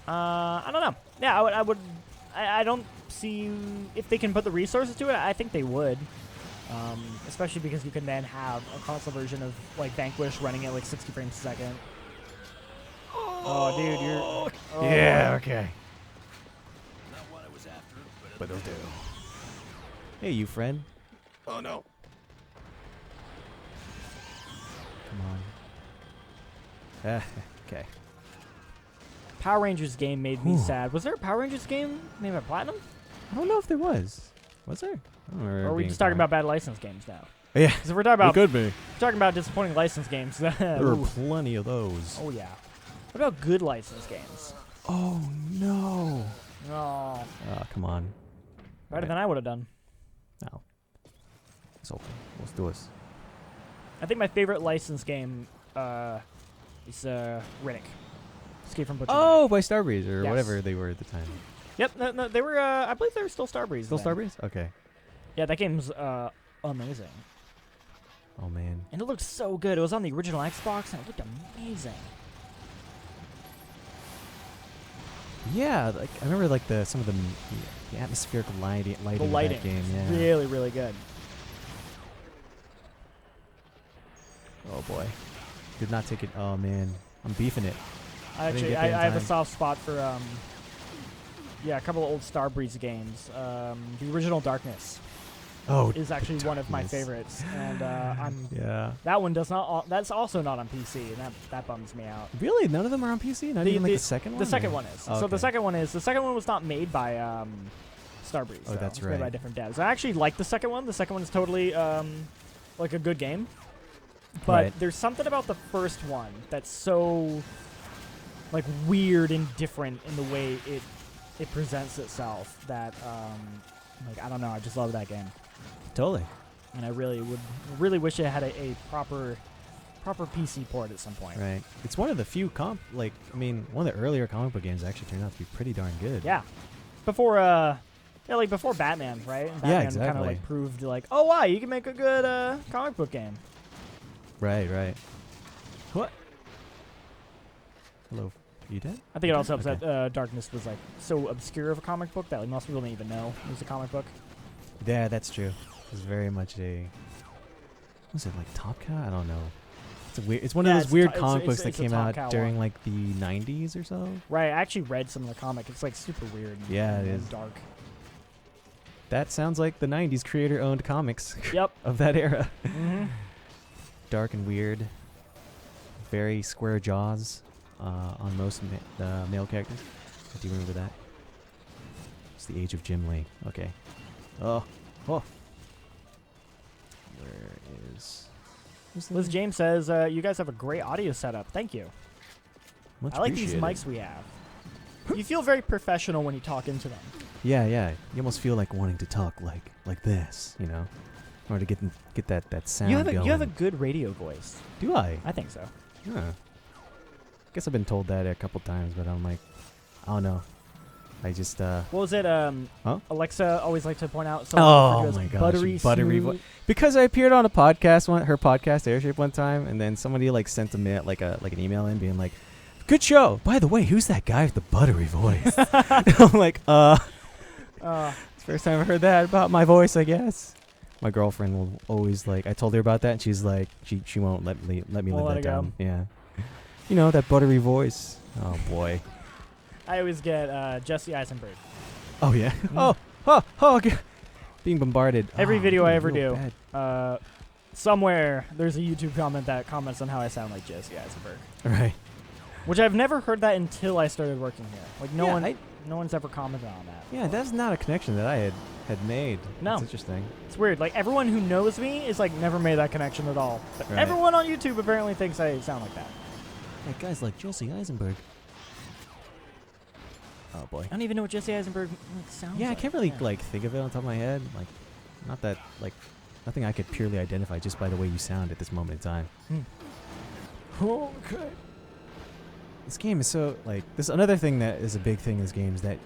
I don't know. Yeah, I would. I don't see if they can put the resources to it. I think they would, especially because you can then have a console version of like Vanquish running at like 60 frames a second. Oh, dude, you're. Oh,
yeah. Okay.
Not what I was after,
But it'll do. Hey, you friend.
Oh no.
Come on. Okay.
Power Rangers game made me sad. Was there a Power Rangers game made by Platinum?
I don't know if there was. Was there? I don't remember
Or are we
being
just talking
Power-
about bad license games now?
Yeah.
Because if we're talking about
It could be.
talking about disappointing license games,
There were
ooh.
plenty of those.
Oh yeah. What about good license games?
Oh no.
Oh,
Oh, come on.
better than I would have done.
No. It's open. Let's do this.
I think my favorite license game is Riddick. Escape from Butcher.
Oh, by Starbreeze or
Yes.
whatever they were at the time.
Yep. No, they were. I believe they were still Starbreeze.
Still
then.
Starbreeze? Okay.
Yeah, that game's amazing,
Oh man.
and it looked so good. It was on the original Xbox, and it looked amazing.
Yeah, like I remember like some of the atmospheric lighting
The
in
lighting
that game.
is
Yeah.
really, really good.
boy. Did not take it. Oh, man. I'm beefing it.
I
didn't
actually,
get there in
I have a
time.
soft spot for, yeah, a couple of old Starbreeze games. The original Darkness
Oh,
is actually one of my
Darkness.
favorites, and I'm
Yeah.
that one does not. That's also not on PC, and that bums me out.
Really? None of them are on PC? Not even like the second one?
The second
or-
one is.
Oh,
So the
okay.
second one is. The second one was not made by Starbreeze.
Oh,
though.
that's
It was made by
right.
different devs. I actually like the second one. The second one is totally like a good game, but
Right.
there's something about the first one that's so like weird and different in the way it presents itself that like I don't know. I just love that game,
Totally.
and I really wish it had a proper PC port at some point.
Right. It's one of the few one of the earlier comic book games actually turned out to be pretty darn good.
Yeah. Before like before Batman, right? And Batman kind
exactly.
of like proved like, oh wow, you can make a good comic book game.
Right, right. What? Hello. You dead?
I think it also helps
Okay.
that Darkness was like so obscure of a comic book that like most people didn't even know it was a comic book.
Yeah, that's true. It's very much a. Was it like Top Cow? I don't know. It's a weird. It's one
Yeah,
of those
it's
weird
to-
comic
it's-
books that
it's a
came
Top
out
Cow
during
one.
like the 90s or so.
Right, I actually read some of the comic. It's like super weird.
Yeah, it
and
is.
dark.
That sounds like the 90s creator-owned comics
Yep.
of that era.
Mm-hmm.
Dark and weird. Very square jaws on most male characters. I do remember that. It's the age of Jim Lee. Okay. Oh. Where is...
Liz James says, you guys have a great audio setup. Thank you.
Much
I like these
appreciated.
mics we have. You feel very professional when you talk into them.
Yeah, yeah. You almost feel like wanting to talk like this, you know, in order to get that sound
You have a
going.
good radio voice.
Do I?
I think so.
Huh. Guess I've been told that a couple times, but I'm like, I don't know. I just
What was it?
Huh?
Alexa always liked to point out.
Oh
referred to
my
as
gosh,
buttery
buttery
smooth.
because I appeared on a podcast her podcast Airship one time, and then somebody like sent a like an email in being like, "Good show. By the way, who's that guy with the buttery voice?" I'm like, It's the first time I've heard that about my voice, I guess. My girlfriend will always like. I told her about that, and she's like, she won't let me
Won't
live
let
that
it go.
down. Yeah, you know that buttery voice. Oh boy.
I always get Jesse Eisenberg.
Oh yeah.
Mm.
Oh. Okay. Being bombarded.
Every
Oh,
video
I'm
I ever
real
do.
bad.
Somewhere there's a YouTube comment that comments on how I sound like Jesse Eisenberg,
Right.
which I've never heard that until I started working here. Like no
Yeah,
no one's ever commented on that.
Yeah, that's not a connection that I had made.
No.
That's interesting.
It's weird. Like everyone who knows me is like never made that connection at all. But
Right.
everyone on YouTube apparently thinks I sound like that.
Yeah, guys like Jesse Eisenberg. Oh boy.
I don't even know what Jesse Eisenberg sounds
Yeah,
like.
I can't really
Yeah.
like think of it on top of my head. Like, not that like nothing I could purely identify just by the way you sound at this moment in time. Okay. This game is so like this. Another thing that is a big thing in this game is that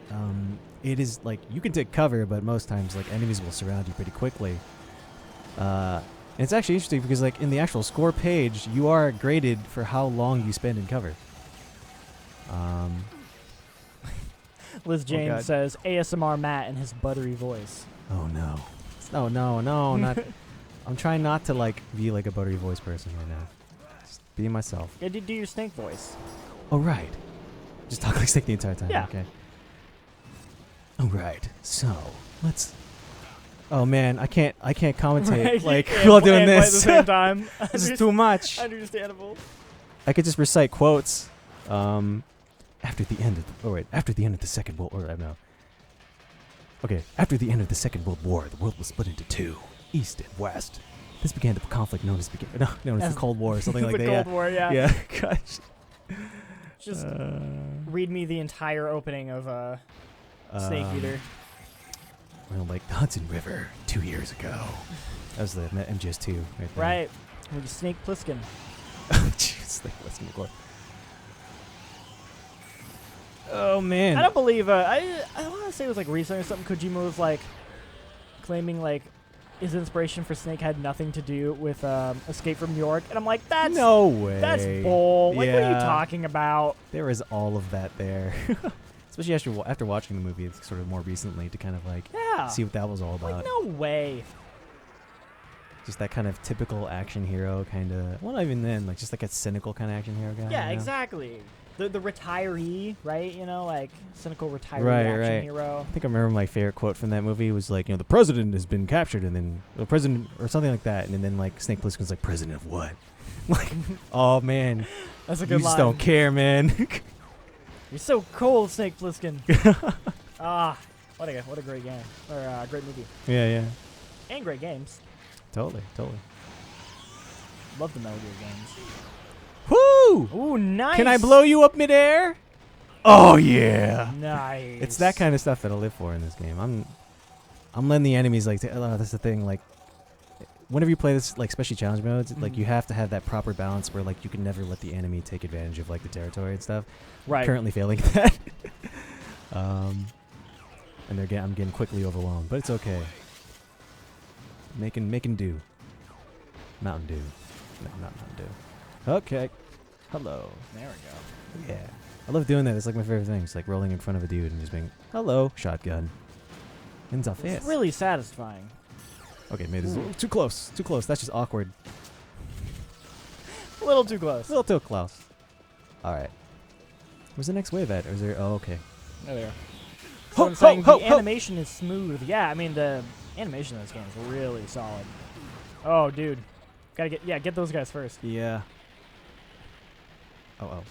it is like you can take cover, but most times like enemies will surround you pretty quickly. And it's actually interesting because like in the actual score page, you are graded for how long you spend in cover.
Liz James
God.
says ASMR Matt and his buttery voice.
Oh no. No, not. I'm trying not to like be like a buttery voice person right now. Just be myself.
Yeah, do your snake voice.
Oh right. Just talk like Snake the entire time.
Yeah.
Okay. Oh right. So let's. Oh man, I can't commentate
Right,
like
you can't
while
play
doing
and play at
this.
the same time.
This is too much.
Understandable.
I could just recite quotes. After the end of the Second World War, no. Okay, after the end of the Second World War, the world was split into two, East and West. This began the conflict known as the Cold War or something like
the
that.
Cold War, yeah.
Yeah. Gosh.
Just read me the entire opening of Snake Eater.
Well, like the Hudson River 2 years ago. That was the MGS2 right there.
Right. With Snake Plissken.
Jeez, like, let's go. Oh man.
I don't believe I want to say it was like recently or something. Kojima was like claiming like his inspiration for Snake had nothing to do with Escape from New York, and I'm like, that's
no way.
that's bull. Like, what are you
Yeah.
talking about?
There is all of that there. Especially after watching the movie sort of more recently to kind of like
Yeah.
see what that was all about.
Like, no way.
Just that kind of typical action hero kind of. Well, not even then. Like just like a cynical kind of action hero guy.
Yeah,
you know?
exactly. The retiree, right? You know, like cynical retiree
Right,
action
right.
hero.
I think I remember my favorite quote from that movie was like, the president has been captured, and then the president or something like that, and then like Snake Plissken's like, president of what? Like, oh man,
That's a
you
good
just
line.
don't care, man.
You're so cold, Snake Plissken. What a great game or great movie
Yeah,
and great games.
totally.
Love the Metal Gear games.
Woo!
Ooh, nice.
Can I blow you up midair? Oh yeah.
Nice.
It's that kind of stuff that I live for in this game. I'm letting the enemies like. That's the thing. Like, whenever you play this, like especially challenge modes, like you have to have that proper balance where like you can never let the enemy take advantage of like the territory and stuff.
Right.
Currently failing at that. And I'm getting quickly overwhelmed, but it's okay. Making do. Mountain Dew. No, not Mountain Dew. Okay. Hello.
There we go.
Yeah. I love doing that. It's like my favorite thing. It's like rolling in front of a dude and just being, hello, shotgun. Ends off
It's
face.
really satisfying.
Okay, maybe this is a little too close. Too close. That's just awkward.
A little too close.
A little too close. All right. Where's the next wave at? Or is there? Oh, okay.
There we are.
Ho,
So I'm saying
ho,
the
ho.
animation is smooth. Yeah, I mean the animation in this game is really solid. Oh, dude, gotta get those guys first.
Yeah. Oh.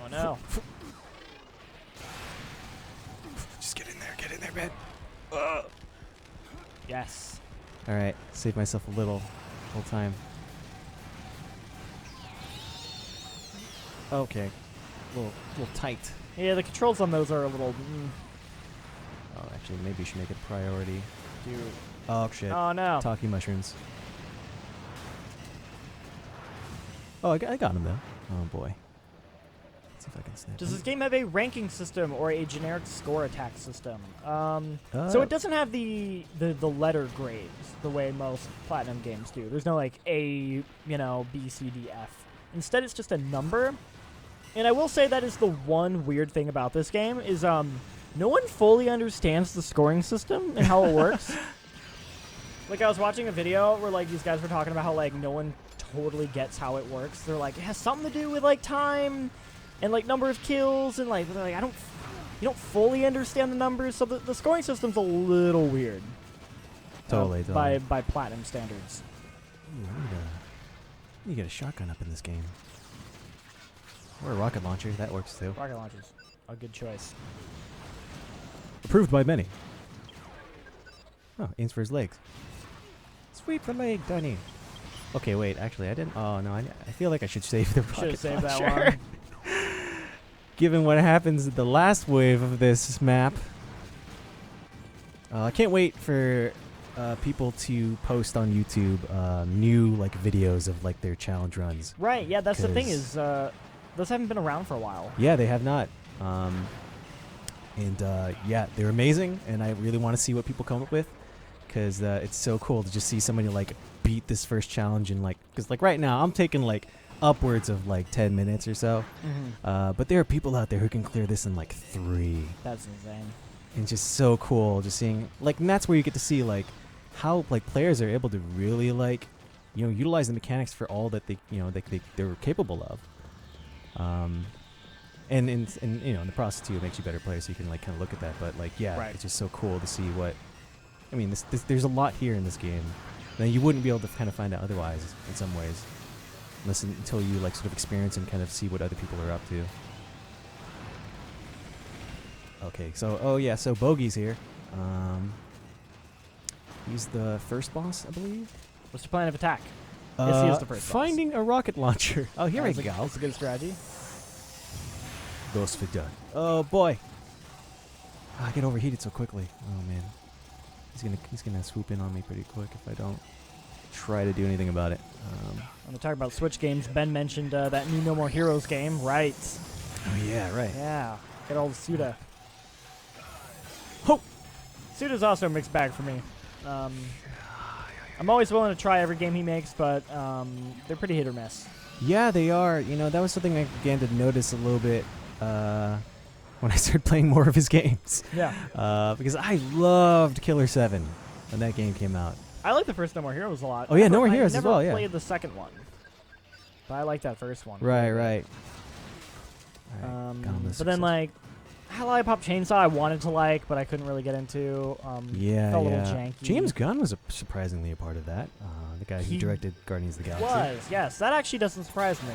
Oh no.
Just get in there, man.
Yes.
All right, save myself a little time. Okay, a little tight.
Yeah, the controls on those are a little.
Oh, actually, maybe you should make it a priority.
Dude.
Oh shit!
Oh no.
Talkie mushrooms. Oh, I got him though. Oh boy. Let's see if I can snap.
Does
him.
this game have a ranking system or a generic score attack system? So it doesn't have the letter grades the way most Platinum games do. There's no like A, B, C, D, F. Instead, it's just a number. And I will say that is the one weird thing about this game is no one fully understands the scoring system and how it works. Like I was watching a video where like these guys were talking about how like no one totally gets how it works. They're like it has something to do with like time and like number of kills and like they're like you don't fully understand the numbers, so the scoring system's a little weird.
Totally.
By Platinum standards.
Ooh, I need to get a shotgun up in this game. Or a rocket launcher. That works too.
Rocket launchers, a good choice.
Approved by many. Oh, aims for his legs. Sweep the leg, Dunny. Okay, wait. Actually, I didn't. Oh no, I feel like I should save the rocket
Should have saved that
launcher.
one.
Given what happens at the last wave of this map, I can't wait for people to post on YouTube new like videos of like their challenge runs.
Right. Yeah, that's the thing
'Cause-
is those haven't been around for a while.
Yeah, they have not. Yeah, they're amazing, and I really want to see what people come up with, because it's so cool to just see somebody like beat this first challenge in like, because like right now I'm taking like upwards of like 10 minutes or so, but there are people out there who can clear this in like 3.
That's insane.
And it's just so cool just seeing like, and that's where you get to see like how like players are able to really like utilize the mechanics for all that they're capable of. And in the process too, it makes you better players, so you can like kind of look at that. But like, yeah,
Right.
it's just so cool to see what. I mean, there's a lot here in this game that you wouldn't be able to kind of find out otherwise in some ways, until you like sort of experience and kind of see what other people are up to. Okay, so Bogey's here. He's the first boss, I believe.
What's your plan of attack? Yes, he is the first boss.
Finding a rocket launcher. Oh, here we go.
That's a good strategy.
Those for done. Oh boy. I get overheated so quickly. Oh man. He's gonna swoop in on me pretty quick if I don't try to do anything about it.
I'm gonna talk about Switch games. Ben mentioned that new No More Heroes game, right?
Oh yeah, right.
Yeah. Get old Suda.
Ho!
Suda's also a mixed bag for me. I'm always willing to try every game he makes, but they're pretty hit or miss.
Yeah, they are. That was something I began to notice a little bit when I started playing more of his games.
Yeah.
Because I loved Killer 7 when that game came out.
I like the first No More Heroes a lot.
Oh, yeah, No More Heroes
I
as
never
well, yeah.
played the second one, but I like that first one.
Right. Alright,
But then like, Lollipop Chainsaw I wanted to like, but I couldn't really get into.
yeah,
felt a little janky.
James Gunn was surprisingly a part of that. The guy who
He
directed Guardians of the Galaxy.
Was, yes. That actually doesn't surprise me.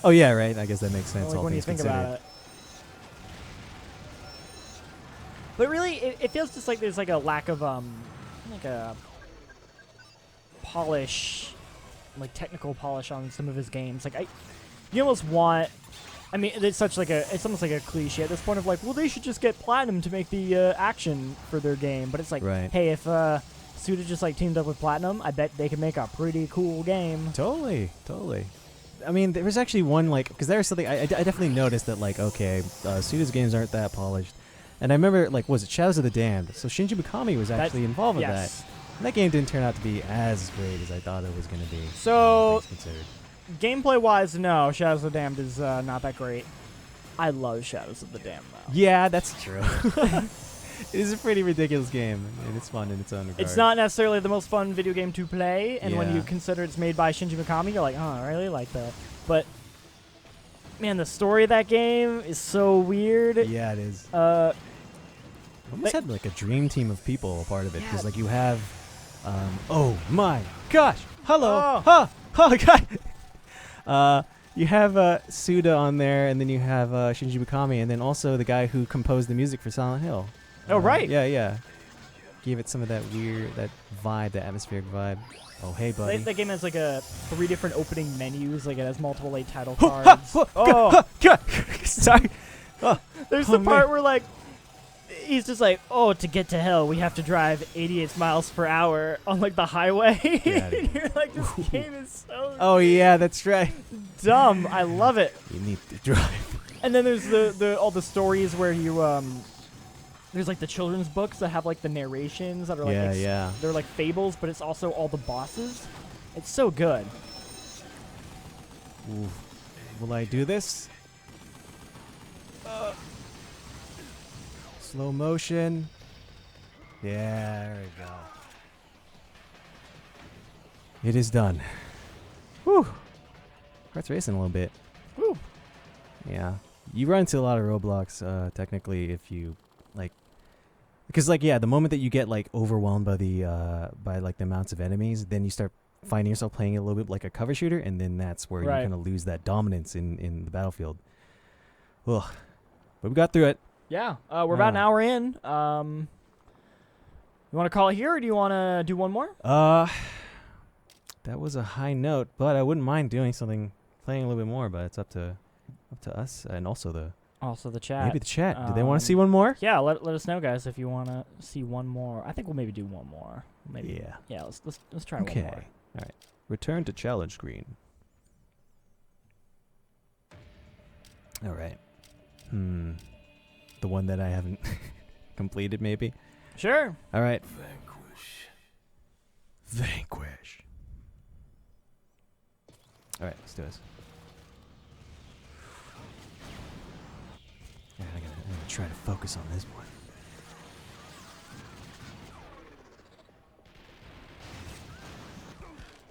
Oh yeah, right. I guess that makes sense.
Like
all
when you
things
think
considered.
about it. But really, it feels just like there's like a lack of like a polish, like technical polish on some of his games. Like you almost want. I mean, it's almost like a cliche at this point of like, well, they should just get Platinum to make the action for their game. But it's like,
Right.
hey, if Suda just like teamed up with Platinum, I bet they could make a pretty cool game.
Totally. I mean, there was actually one like because there was something I definitely noticed that like okay, Suda's games aren't that polished, and I remember like was it Shadows of the Damned? So Shinji Mikami was actually involved with
yes.
that. And that game didn't turn out to be as great as I thought it was going to be.
So
all things considered.
gameplay-wise, no, Shadows of the Damned is not that great. I love Shadows of the Damned though.
Yeah, that's true. It is a pretty ridiculous game, and it's fun in its own regard.
It's not necessarily the most fun video game to play, and when
Yeah.
you consider it's made by Shinji Mikami, you're like, oh, I really like that. But man, the story of that game is so weird.
Yeah, it is.
Uh,
Almost had like a dream team of people a part of it because
Yeah.
like you have, oh my gosh, hello,
Oh.
oh god, you have Suda on there, and then you have Shinji Mikami, and then also the guy who composed the music for Silent Hill.
Oh, right.
Yeah. Gave it some of that weird, that vibe, that atmospheric vibe. Oh hey buddy.
that game has like 3 different opening menus. Like it has multiple late title
Oh,
cards.
God. Sorry.
There's
Oh,
the part
man.
where like he's just like, oh, to get to hell, we have to drive 88 miles per hour on like the highway.
Yeah,
And you're like, this game is so
Oh yeah, that's right.
dumb. I love it.
You need to drive.
And then there's the all the stories where you there's like the children's books that have like the narrations that are like
Yeah.
they're like fables, but it's also all the bosses. It's so good.
Ooh. Will I do this? Slow motion. Yeah, there we go. It is done. Whew. Heart's racing a little bit.
Woo.
Yeah. You run into a lot of roadblocks, technically, if you, like... Because, like, yeah, the moment that you get, like, overwhelmed by the, like, the amounts of enemies, then you start finding yourself playing a little bit like a cover shooter, and then that's where
Right.
you kind of lose that dominance in the battlefield. Ugh. But we got through it.
Yeah. We're about an hour in. You want to call it here, or do you want to do one more?
That was a high note, but I wouldn't mind doing something, playing a little bit more, but it's up to us, and also
the chat.
maybe the chat. Do they want to see one more?
Yeah, let us know, guys, if you want to see one more. I think we'll maybe do one more. Maybe.
Yeah.
Yeah. Let's try one
Okay.
more.
All right. Return to challenge screen. All right. The one that I haven't completed, maybe.
Sure.
All right.
Vanquish.
All right. Let's do this. Yeah, I'm gonna try to focus on this one.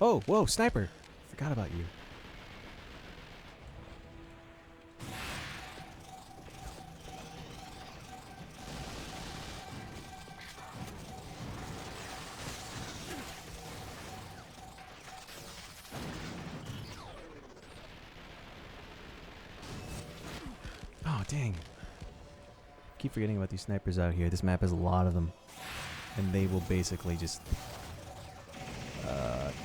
Oh, whoa, sniper! Forgot about you. Oh, dang. Keep forgetting about these snipers out here. This map has a lot of them. And they will basically just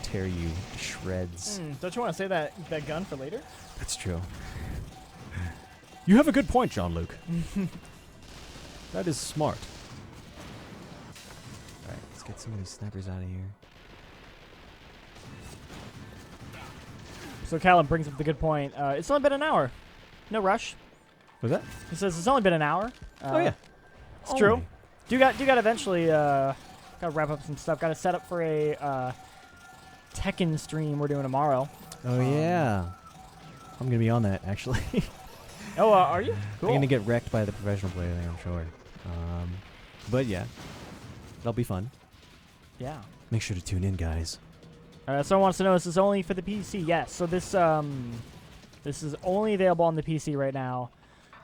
tear you to shreds.
Don't you want to save that gun for later?
That's true. You have a good point, Jean-Luc. That is smart. Alright, let's get some of these snipers out of here.
So Callum brings up the good point. It's only been an hour. No rush.
Was that?
He says it's only been an hour.
Oh, yeah.
It's true. Do got eventually gotta wrap up some stuff. Got to set up for a Tekken stream we're doing tomorrow.
Oh, yeah. I'm going to be on that, actually.
Oh, are you? Cool.
I'm going to get wrecked by the professional player there, I'm sure. But yeah, that'll be fun.
Yeah.
Make sure to tune in, guys.
Someone wants to know, is this only for the PC? Yes. So this is only available on the PC right now.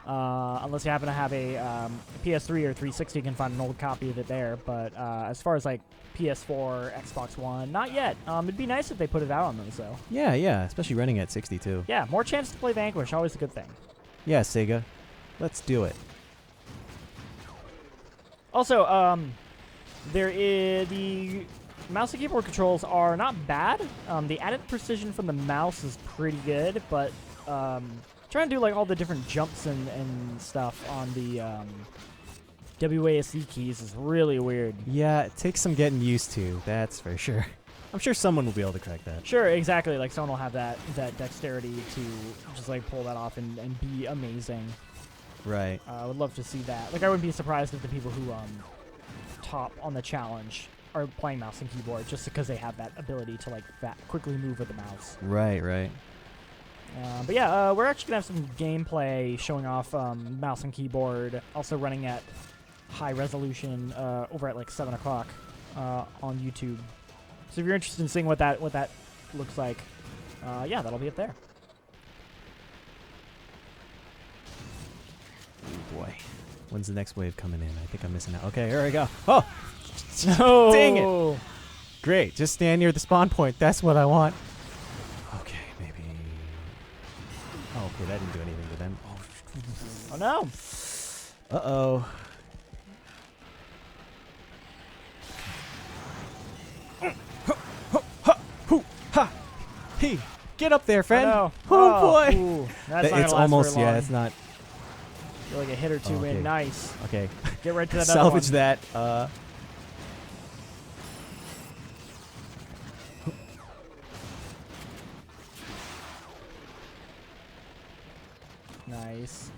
Unless you happen to have a PS3 or 360, you can find an old copy of it there. But as far as like PS4, Xbox One, not yet. It'd be nice if they put it out on those, though.
Yeah, especially running at 62.
Yeah, more chance to play Vanquish, always a good thing.
Yeah, Sega. Let's do it.
Also, there is the mouse and keyboard controls are not bad. The added precision from the mouse is pretty good, but trying to do like all the different jumps and stuff on the WASD keys is really weird.
Yeah, it takes some getting used to, that's for sure. I'm sure someone will be able to crack that.
Sure, exactly. Like someone will have that dexterity to just like pull that off and be amazing.
Right.
I would love to see that. Like I wouldn't be surprised if the people who top on the challenge are playing mouse and keyboard just because they have that ability to like quickly move with the mouse.
Right.
But yeah, we're actually gonna have some gameplay showing off mouse and keyboard, also running at high resolution over at like 7 o'clock on YouTube. So if you're interested in seeing what that looks like, yeah, that'll be up there.
Oh boy. When's the next wave coming in? I think I'm missing out. Okay, here we go. Oh!
No!
Dang it! Great, just stand near the spawn point. That's what I want. Okay, maybe... Oh, okay, that didn't do anything to them.
Oh no!
Uh-oh. Hey, get up there, friend.
Oh,
Oh,
no.
boy.
Ooh, that's not
It's
gonna last
almost,
very long.
yeah, it's not.
Get like a hit or two
Okay.
in. Nice.
Okay.
Get right to that other
Salvage
one.
that.
Nice.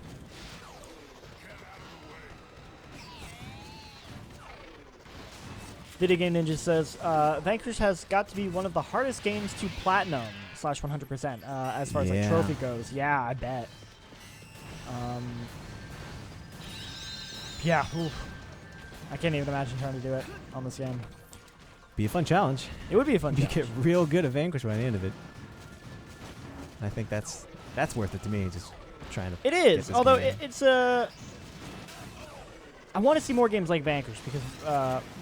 Video Game Ninja says, Vanquish has got to be one of the hardest games to platinum / 100% as far as like
Yeah.
trophy goes. Yeah, I bet. Yeah, oof. I can't even imagine trying to do it on this game.
Be a fun challenge.
It would be a fun
You
challenge.
get real good at Vanquish by the end of it. I think that's worth it to me. Just trying to.
It
get
is,
this
although
game.
it's I want to see more games like Vanquish because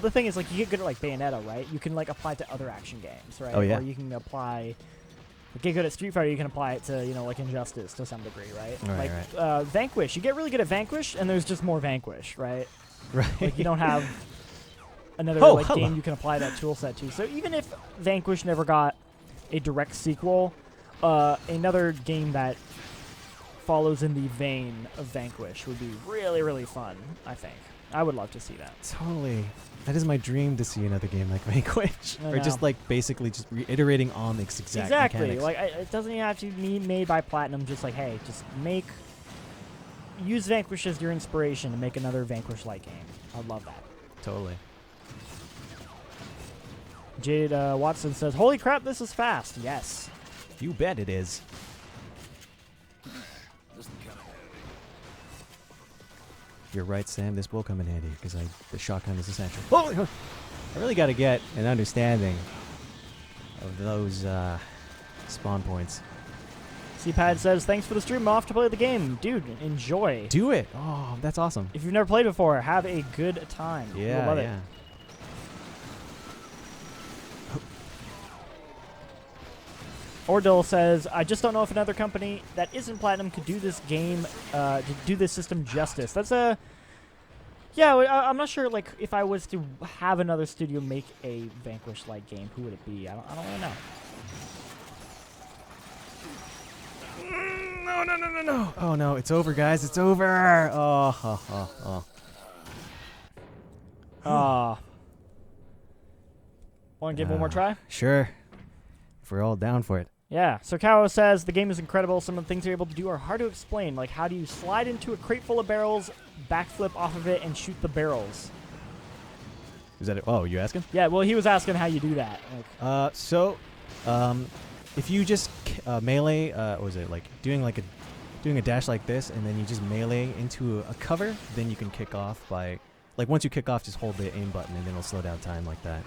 the thing is, like, you get good at like Bayonetta, right? You can like apply it to other action games, right?
Oh, yeah.
Or you can get good at Street Fighter. You can apply it to like Injustice to some degree, right?
Right,
like Vanquish, you get really good at Vanquish, and there's just more Vanquish, right?
Right.
Like you don't have another
Oh,
like
hello.
game you can apply that tool set to. So even if Vanquish never got a direct sequel, another game that follows in the vein of Vanquish would be really, really fun, I think. I would love to see that.
Totally. That is my dream, to see another game like Vanquish.
I
Or just
know.
like basically just reiterating on its exact mechanics.
Like it doesn't even have to be made by Platinum. Just like, hey, just use Vanquish as your inspiration to make another Vanquish-like game. I'd love that.
Totally.
Jade Watson says, "Holy crap, this is fast." Yes.
You bet it is. You're right, Sam. This will come in handy because the shotgun is essential. Oh, I really got to get an understanding of those spawn points.
CPAD says, "Thanks for the stream. I'm off to play the game, dude. Enjoy.
Do it. Oh, that's awesome.
If you've never played before, have a good time. You'll
Yeah,
love it."
yeah.
Ordil says, "I just don't know if another company that isn't Platinum could do this game, to do this system justice." That's a... Yeah, I'm not sure, like, if I was to have another studio make a Vanquish-like game, who would it be? I don't really know.
No. Oh, no. It's over, guys. It's over. Oh.
Want to give one more try?
Sure. If we're all down for it.
Yeah. So Kao says, "The game is incredible. Some of the things you're able to do are hard to explain. Like, how do you slide into a crate full of barrels, backflip off of it, and shoot the barrels?"
Is that it? Oh, you asking?
Yeah, well, he was asking how you do that. Like,
If you just melee, what was it, like doing a dash like this, and then you just melee into a cover, then you can kick off by, like, once you kick off, just hold the aim button, and then it'll slow down time like that.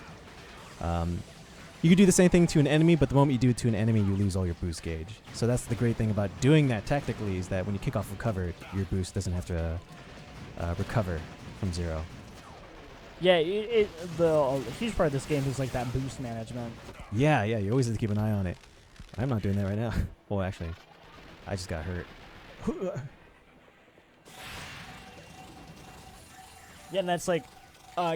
You could do the same thing to an enemy, but the moment you do it to an enemy, you lose all your boost gauge. So that's the great thing about doing that tactically, is that when you kick off recover, your boost doesn't have to recover from 0.
Yeah, the huge part of this game is like that boost management.
Yeah, you always have to keep an eye on it. I'm not doing that right now. Well, actually, I just got hurt.
Yeah, and that's like,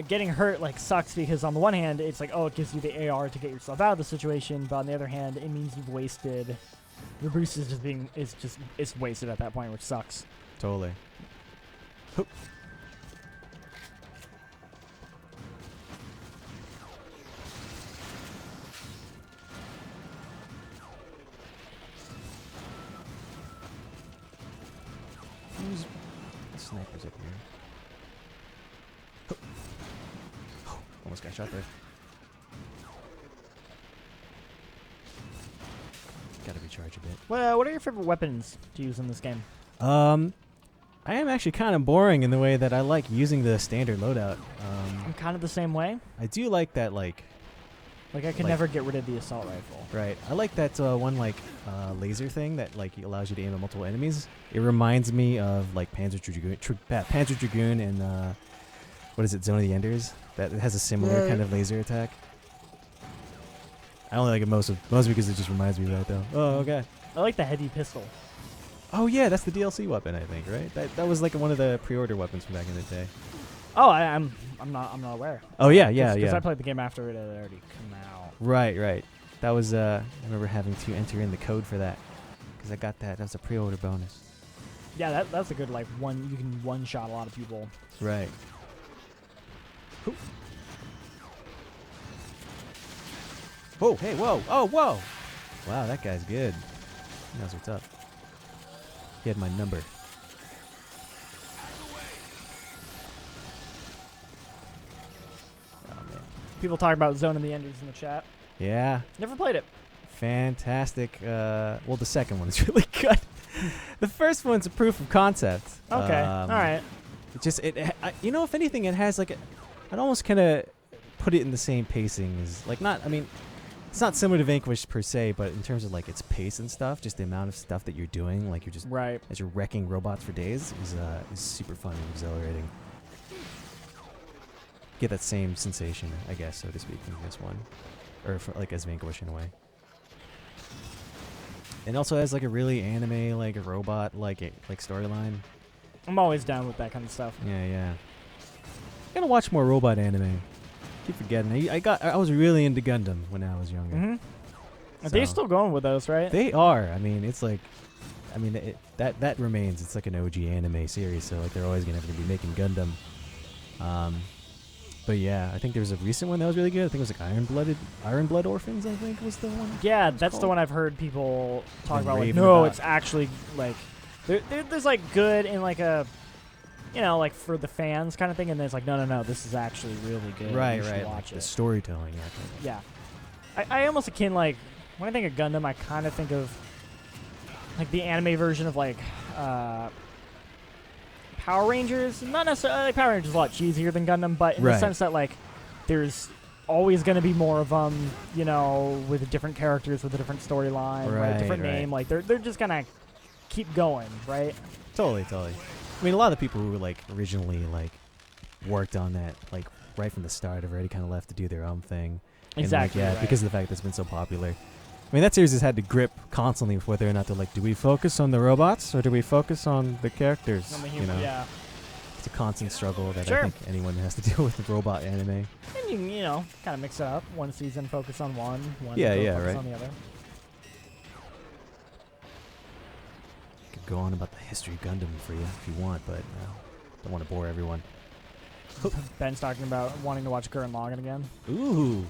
getting hurt like sucks because on the one hand, it's like, oh, it gives you the AR to get yourself out of the situation, but on the other hand, it means you've wasted. Your boost is it's wasted at that point, which sucks.
Totally. Hoop. Snipers up here. Oh, almost got shot there. Gotta recharge a bit.
Well, what are your favorite weapons to use in this game?
I am actually kind of boring in the way that I like using the standard loadout.
I'm kind of the same way.
I do like that, like
I could never get rid of the assault rifle.
right. I like that one laser thing that like allows you to aim at multiple enemies. It reminds me of like Panzer Dragoon and what is it, Zone of the Enders? That it has a similar kind of laser attack. I only like it mostly because it just reminds me of that though. Oh, okay.
I like the heavy pistol.
Oh yeah, that's the DLC weapon, I think, right? That was like one of the pre-order weapons from back in the day.
Oh, I'm not aware.
Oh yeah.
Because I played the game after it had already come out.
Right. That was I remember having to enter in the code for that because I got that. That was a pre-order bonus.
Yeah, that's a good you can one-shot a lot of people.
Right. Whoa! Hey! Whoa! Oh! Whoa! Wow, that guy's good. He knows what's up. He had my number. Oh man.
People talk about Zone of the Enders in the chat.
Yeah.
Never played it.
Fantastic. Well, the second one is really good. The first one's a proof of concept.
Okay. All right.
It just if anything, it has like I'd almost kind of put it in the same pacing as like not. I mean, it's not similar to Vanquish per se, but in terms of like its pace and stuff, just the amount of stuff that you're doing, like you're just as you're wrecking robots for days, is super fun and exhilarating. Get that same sensation, I guess, so to speak, in this one, or like as Vanquish in a way. And also has like a really anime, like a robot, like storyline.
I'm always down with that kind of stuff.
Yeah. Gotta watch more robot anime. Keep forgetting. I was really into Gundam when I was younger.
Mm-hmm. They're still going with those, right?
They are. I mean, it's like, that remains. It's like an OG anime series, so like they're always gonna have to be making Gundam. But yeah, I think there was a recent one that was really good. I think it was like Iron Blood Orphans, I think was the one.
Yeah, that's the one I've heard people talk about. Like, it's actually like there's like good in like a, like for the fans kind of thing, and then it's like no, this is actually really good.
Right.
Watch
Like
it.
the storytelling.
Yeah, I almost akin like when I think of Gundam, I kind of think of like the anime version of like Power Rangers. Not necessarily. Power Rangers is a lot cheesier than Gundam, but in the sense that like there's always going to be more of them, with different characters with a different storyline, right? Different name. Like they're just gonna keep going, right?
Totally. I mean, a lot of the people who like originally like worked on that like right from the start have already kind of left to do their own thing.
Exactly.
And, because of the fact that it's been so popular. I mean, that series has had to grip constantly with whether or not to like, do we focus on the robots or do we focus on the characters?
Yeah.
It's a constant struggle that
Sure.
I think anyone has to deal with robot anime.
And you kind of mix it up. One season focus on one focus
right.
on the other.
Could go on about the history of Gundam for you if you want, but don't want to bore everyone.
Ben's talking about wanting to watch Gurren Lagann again.
Ooh.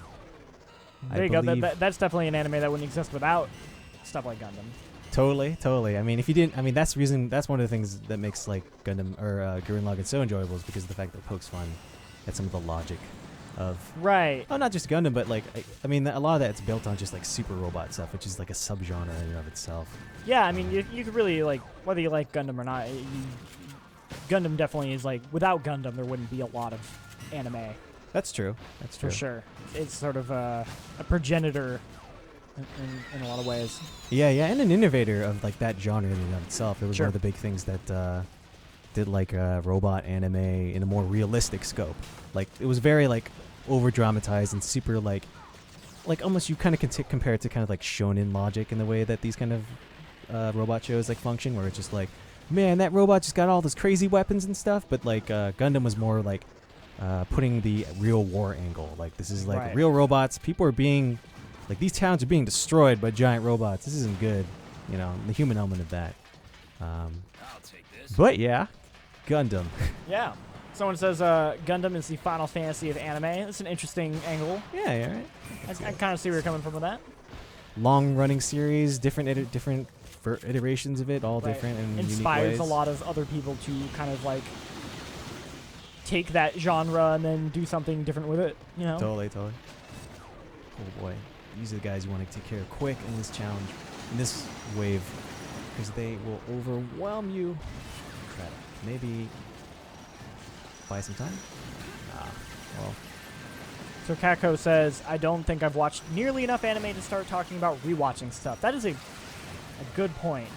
There you go. That's definitely an anime that wouldn't exist without stuff like Gundam.
Totally. I mean, if you didn't, that's one of the things that makes like Gundam or Gurren Lagann so enjoyable is because of the fact that it pokes fun at some of the logic of not just Gundam, but like a lot of that it's built on just like super robot stuff, which is like a subgenre in and of itself.
Yeah, I mean, you could really like whether you like Gundam or not. Gundam definitely is like without Gundam there wouldn't be a lot of anime.
That's true. That's true.
for sure. It's sort of a progenitor in a lot of ways.
Yeah, and an innovator of like that genre in and of itself. It was
Sure.
one of the big things that did like robot anime in a more realistic scope. Like it was very like over dramatized and super like almost you kind of can compare it to kind of like shonen logic in the way that these kind of robot shows like function, where it's just like, man, that robot just got all those crazy weapons and stuff. But like Gundam was more like putting the real war angle. Like this is like
Right.
real robots. People are being like these towns are being destroyed by giant robots. This isn't good, you know, the human element of that.
I'll take this.
But yeah, Gundam.
Yeah. Someone says Gundam is the Final Fantasy of anime. That's an interesting angle.
yeah, right.
I kind of see where you're coming from with that.
Long running series, different iterations of it, all
Right.
different and
Inspires
unique ways.
a lot of other people to kind of like take that genre and then do something different with it. You know.
Totally. Oh boy, these are the guys you want to take care of quick in this challenge, in this wave, because they will overwhelm you. Try to maybe buy some time. Nah. Well,
So Kako says, I don't think I've watched nearly enough anime to start talking about rewatching stuff. That is a good point.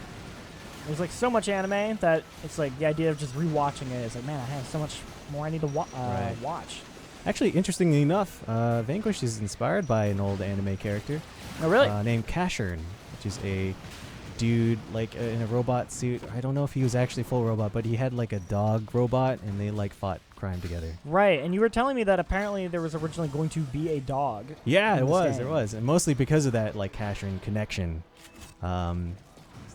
There's like so much anime that it's like the idea of just rewatching it is like, man, I have so much more I need to
Right.
watch.
actually, interestingly enough, Vanquish is inspired by an old anime character
Oh, really?
named Cashern, which is a dude like in a robot suit. I don't know if he was actually full robot, but he had like a dog robot, and they like fought crime together.
Right, and you were telling me that apparently there was originally going to be a dog.
Yeah,
in
it
this
was,
game.
and mostly because of that like Cashern connection.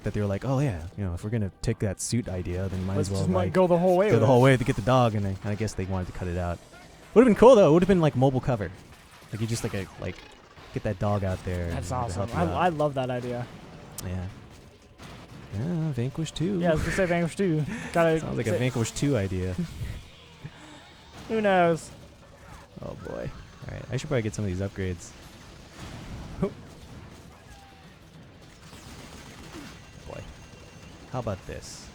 That they were like, oh yeah, you know, if we're gonna take that suit idea, then might
Let's
as well
just
like,
go the whole way
go
with
the
it.
whole way to get the dog, and I guess they wanted to cut it out. Would have been cool though. It would have been like mobile cover, like you just like get that dog out there.
That's
and
awesome.
help you
I
out.
love that idea.
Yeah. Yeah, Vanquish 2.
Yeah, I was gonna say Vanquish 2. Gotta
Sounds like a
say-
Vanquish 2 idea.
Who knows?
Oh boy. All right, I should probably get some of these upgrades. Oh. Boy. How about this?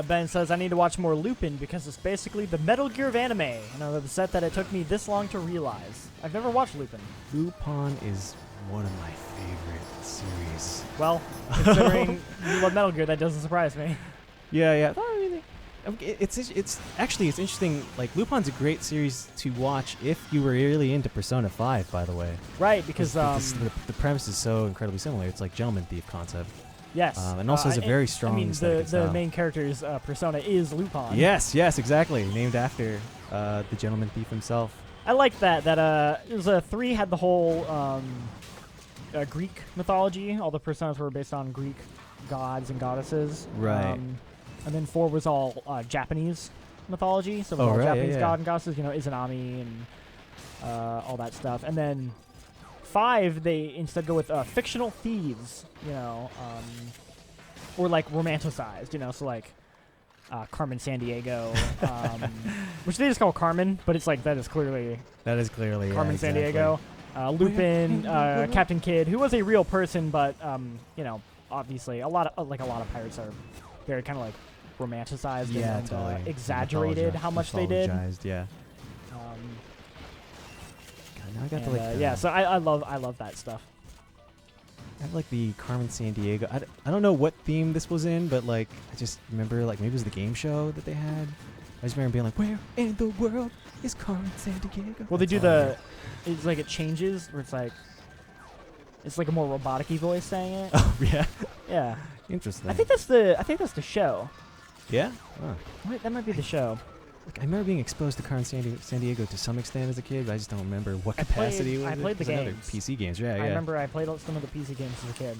Ben says, I need to watch more Lupin because it's basically the Metal Gear of anime. You know, the set that it took me this long to realize. I've never watched Lupin.
Lupin is one of my favorite series.
Well, considering you love Metal Gear, that doesn't surprise me.
Yeah. It's actually interesting. Like Lupin's a great series to watch if you were really into Persona 5. By the way,
Right, because
the premise is so incredibly similar. It's like Gentleman Thief concept.
yes,
and also has a very strong
I mean,
aesthetic
the
style.
main character's persona is Lupin.
Yes, exactly. Named after the Gentleman Thief himself.
I like that. It was 3 had the whole Greek mythology. All the personas were based on Greek gods and goddesses.
Right.
And then 4 was all Japanese mythology. So it was all
right,
Japanese
yeah.
god and goddesses. You know, Izanami and all that stuff. And then 5, they instead go with fictional thieves. You know, or like romanticized. You know, so like Carmen Sandiego, which they just call Carmen, but it's like that is clearly Carmen Sandiego. Lupin, Captain Kidd, who was a real person, but you know, obviously a lot of pirates are very kind of like romanticized and
totally.
exaggerated how much they did.
Yeah. God, now I got to like.
Yeah, so I love that stuff.
I have like the Carmen Sandiego. I don't know what theme this was in, but like I just remember like maybe it was the game show that they had. I just remember being like, where in the world is Carmen Sandiego?
Well, they
That's
do
all I
the. It's like it changes where it's like a more robotic-y voice saying it.
Oh yeah.
Yeah.
Interesting.
I think that's the show.
Yeah. Oh.
Wait, that might be the show.
Like, I remember being exposed to Carmen Sandiego to some extent as a kid, but I just don't remember what
I
capacity it was.
I played the
It was another
games.
PC games. Yeah,
I
yeah.
remember I played some of the PC games as a kid.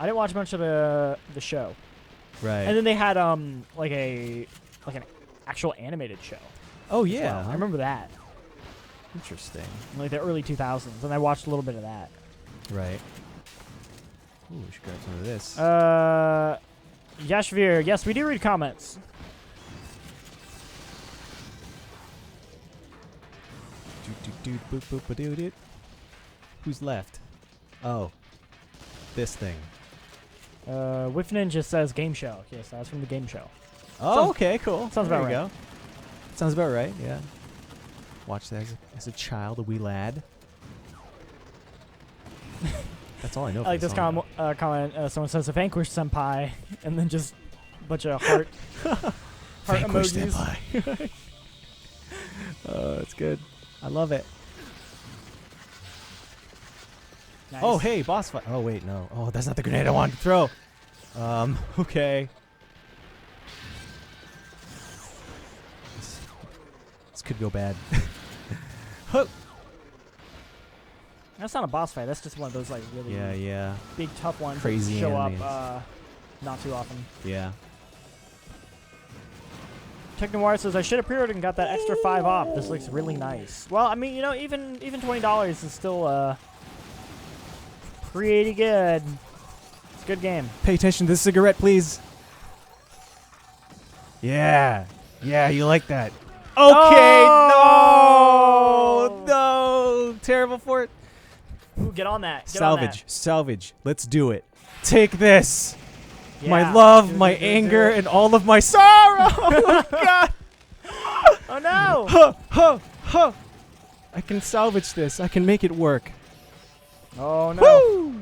I didn't watch much of the show.
Right.
And then they had like an actual animated show.
Oh
as
yeah.
well.
huh?
I remember that.
Interesting.
In, like the early 2000s, and I watched a little bit of that.
Right. Ooh, we should grab some of this.
Yashvir, yes, we do read comments.
Who's left? Oh, this thing.
Whiff Ninja says game show. Yes, that's from the game show.
Oh,
Sounds-
okay, cool.
sounds
There
about
you
right.
go. Sounds about right. Yeah. Watched that as a child, a wee lad. That's all I know.
I like this comment. Someone says a Vanquish senpai, and then just a bunch of heart
Vanquish
emojis.
senpai. Oh, that's good. I love it.
Nice.
Oh, hey, boss fight. Oh, wait, no. Oh, that's not the grenade I wanted to throw. Okay. This could go bad. Huh.
That's not a boss fight. That's just one of those like really
Yeah.
big tough ones
Crazy
that show
enemies.
up not too often.
Yeah.
Technoir says I should have pre-ordered and got that extra 5 off. This looks really nice. Well, I mean, you know, even $20 is still pretty good. It's a good game.
Pay attention to the cigarette, please. Yeah. Yeah, you like that. Okay.
Oh!
No. Terrible for it.
Ooh, get on that. Get on that.
Salvage. Let's do it. Take this.
Yeah.
My love,
Do it,
my
do it, do
anger,
it.
and all of my sorrow. Oh, God.
Oh no!
Huh, huh, huh. I can salvage this. I can make it work.
Oh no!
Woo!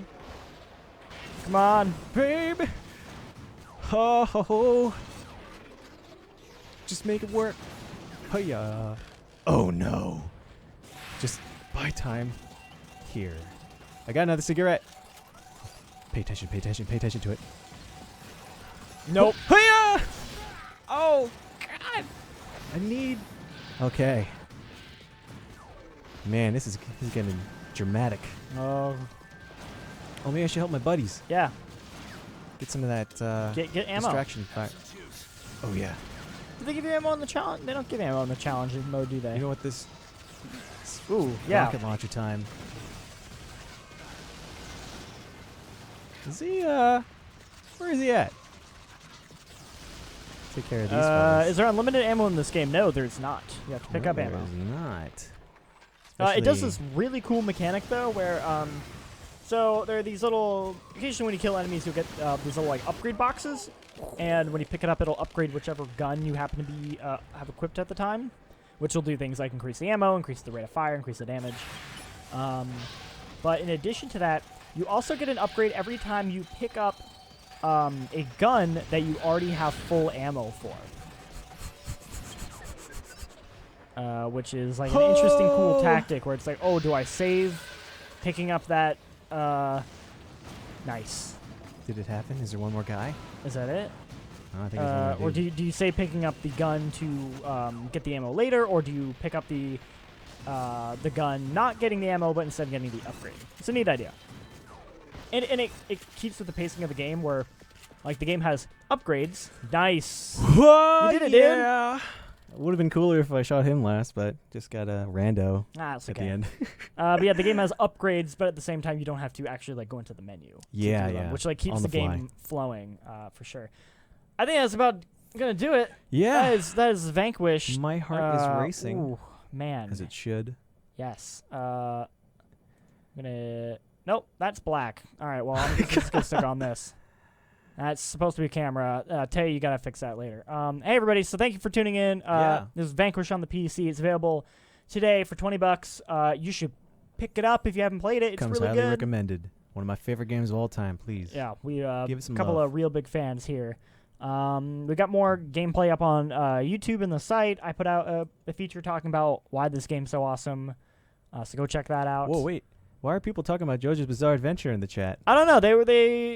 Come on,
Babe. Ho, ho, ho. Just make it work. Hiya. Oh, no. Just buy time. Here. I got another cigarette. Pay attention to it.
Nope.
Hiya! Oh, God. I need... Okay. Man, this is getting dramatic.
Oh
Oh, maybe I should help my buddies.
yeah.
Get some of that
Get ammo.
distraction fire. Oh, yeah.
Do they give you ammo on the challenge? They don't give ammo on the challenge mode, do they?
You know what this...
Ooh, yeah.
Rocket launcher time. Is he, where is he at? Take care of these fellas.
Is there unlimited ammo in this game? No, there's not. You have to pick up
No,
ammo.
there's not.
It does
Especially-
this really cool mechanic though, where so there are these little. Occasionally, when you kill enemies, you'll get these little like upgrade boxes, and when you pick it up, it'll upgrade whichever gun you happen to be have equipped at the time, which will do things like increase the ammo, increase the rate of fire, increase the damage. But in addition to that, you also get an upgrade every time you pick up a gun that you already have full ammo for. Which is like an interesting, cool tactic where it's like, oh, do I save picking up that? Nice.
Did it happen? Is there one more guy?
Is that it?
No, I think there's one more
Or
dude.
do you say picking up the gun to get the ammo later, or do you pick up the gun not getting the ammo but instead getting the upgrade? It's a neat idea. And it keeps with the pacing of the game where, like, the game has upgrades. Nice.
Whoa,
You did it, dude.
yeah. It would have been cooler if I shot him last, but just got a rando
Ah, it's
at
okay.
the end.
But yeah, the game has upgrades, but at the same time, you don't have to actually like go into the menu. to
Yeah,
do them,
yeah.
which like keeps
On
the
the fly.
game flowing for sure. I think that's about gonna do it.
Yeah.
That is Vanquish.
My heart is racing.
Ooh, man.
As it should.
Yes. I'm gonna. Nope, that's black. All right. Well, I'm just gonna stick on this. That's supposed to be a camera. Tay, you gotta fix that later. Hey everybody. So thank you for tuning in.
Yeah.
This is Vanquish on the PC. It's available today for $20. You should pick it up if you haven't played it. It's
Comes
really
highly
good.
recommended. One of my favorite games of all time, please.
Yeah, we
Give it some
couple
love.
of real big fans here. We got more gameplay up on YouTube and the site. I put out a feature talking about why this game's so awesome. So go check that out.
Whoa, wait. Why are people talking about JoJo's Bizarre Adventure in the chat?
I don't know.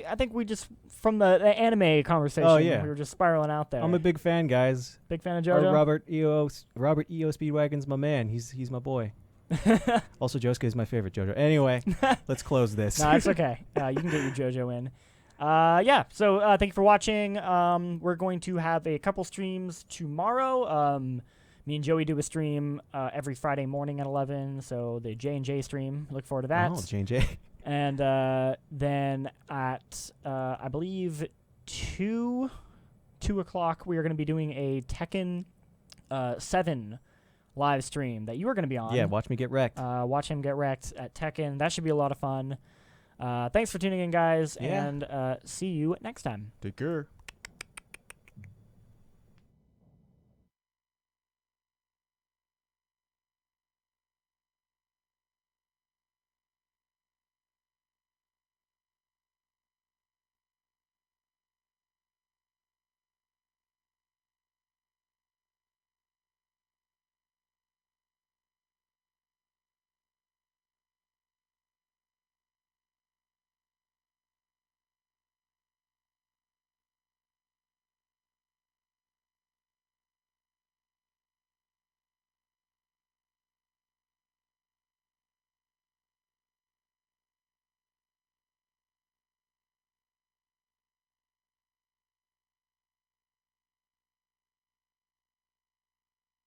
I think we just from the anime conversation.
Oh, yeah.
We were just spiraling out there.
I'm a big fan, guys.
big fan of
Or
JoJo.
Robert E.O. Speedwagon's my man. He's my boy. Also, Josuke is my favorite JoJo. Anyway, let's close this.
No, it's okay. You can get your JoJo in. Yeah. So thank you for watching. We're going to have a couple streams tomorrow. Me and Joey do a stream every Friday morning at 11. So the J&J stream. Look forward to that.
Oh, J&J.
And then at I believe 2 o'clock we are going to be doing a Tekken 7 live stream that you are going to be on.
Yeah, watch me get wrecked.
Watch him get wrecked at Tekken. That should be a lot of fun. Thanks for tuning in, guys,
Yeah.
and see you next time.
Take care.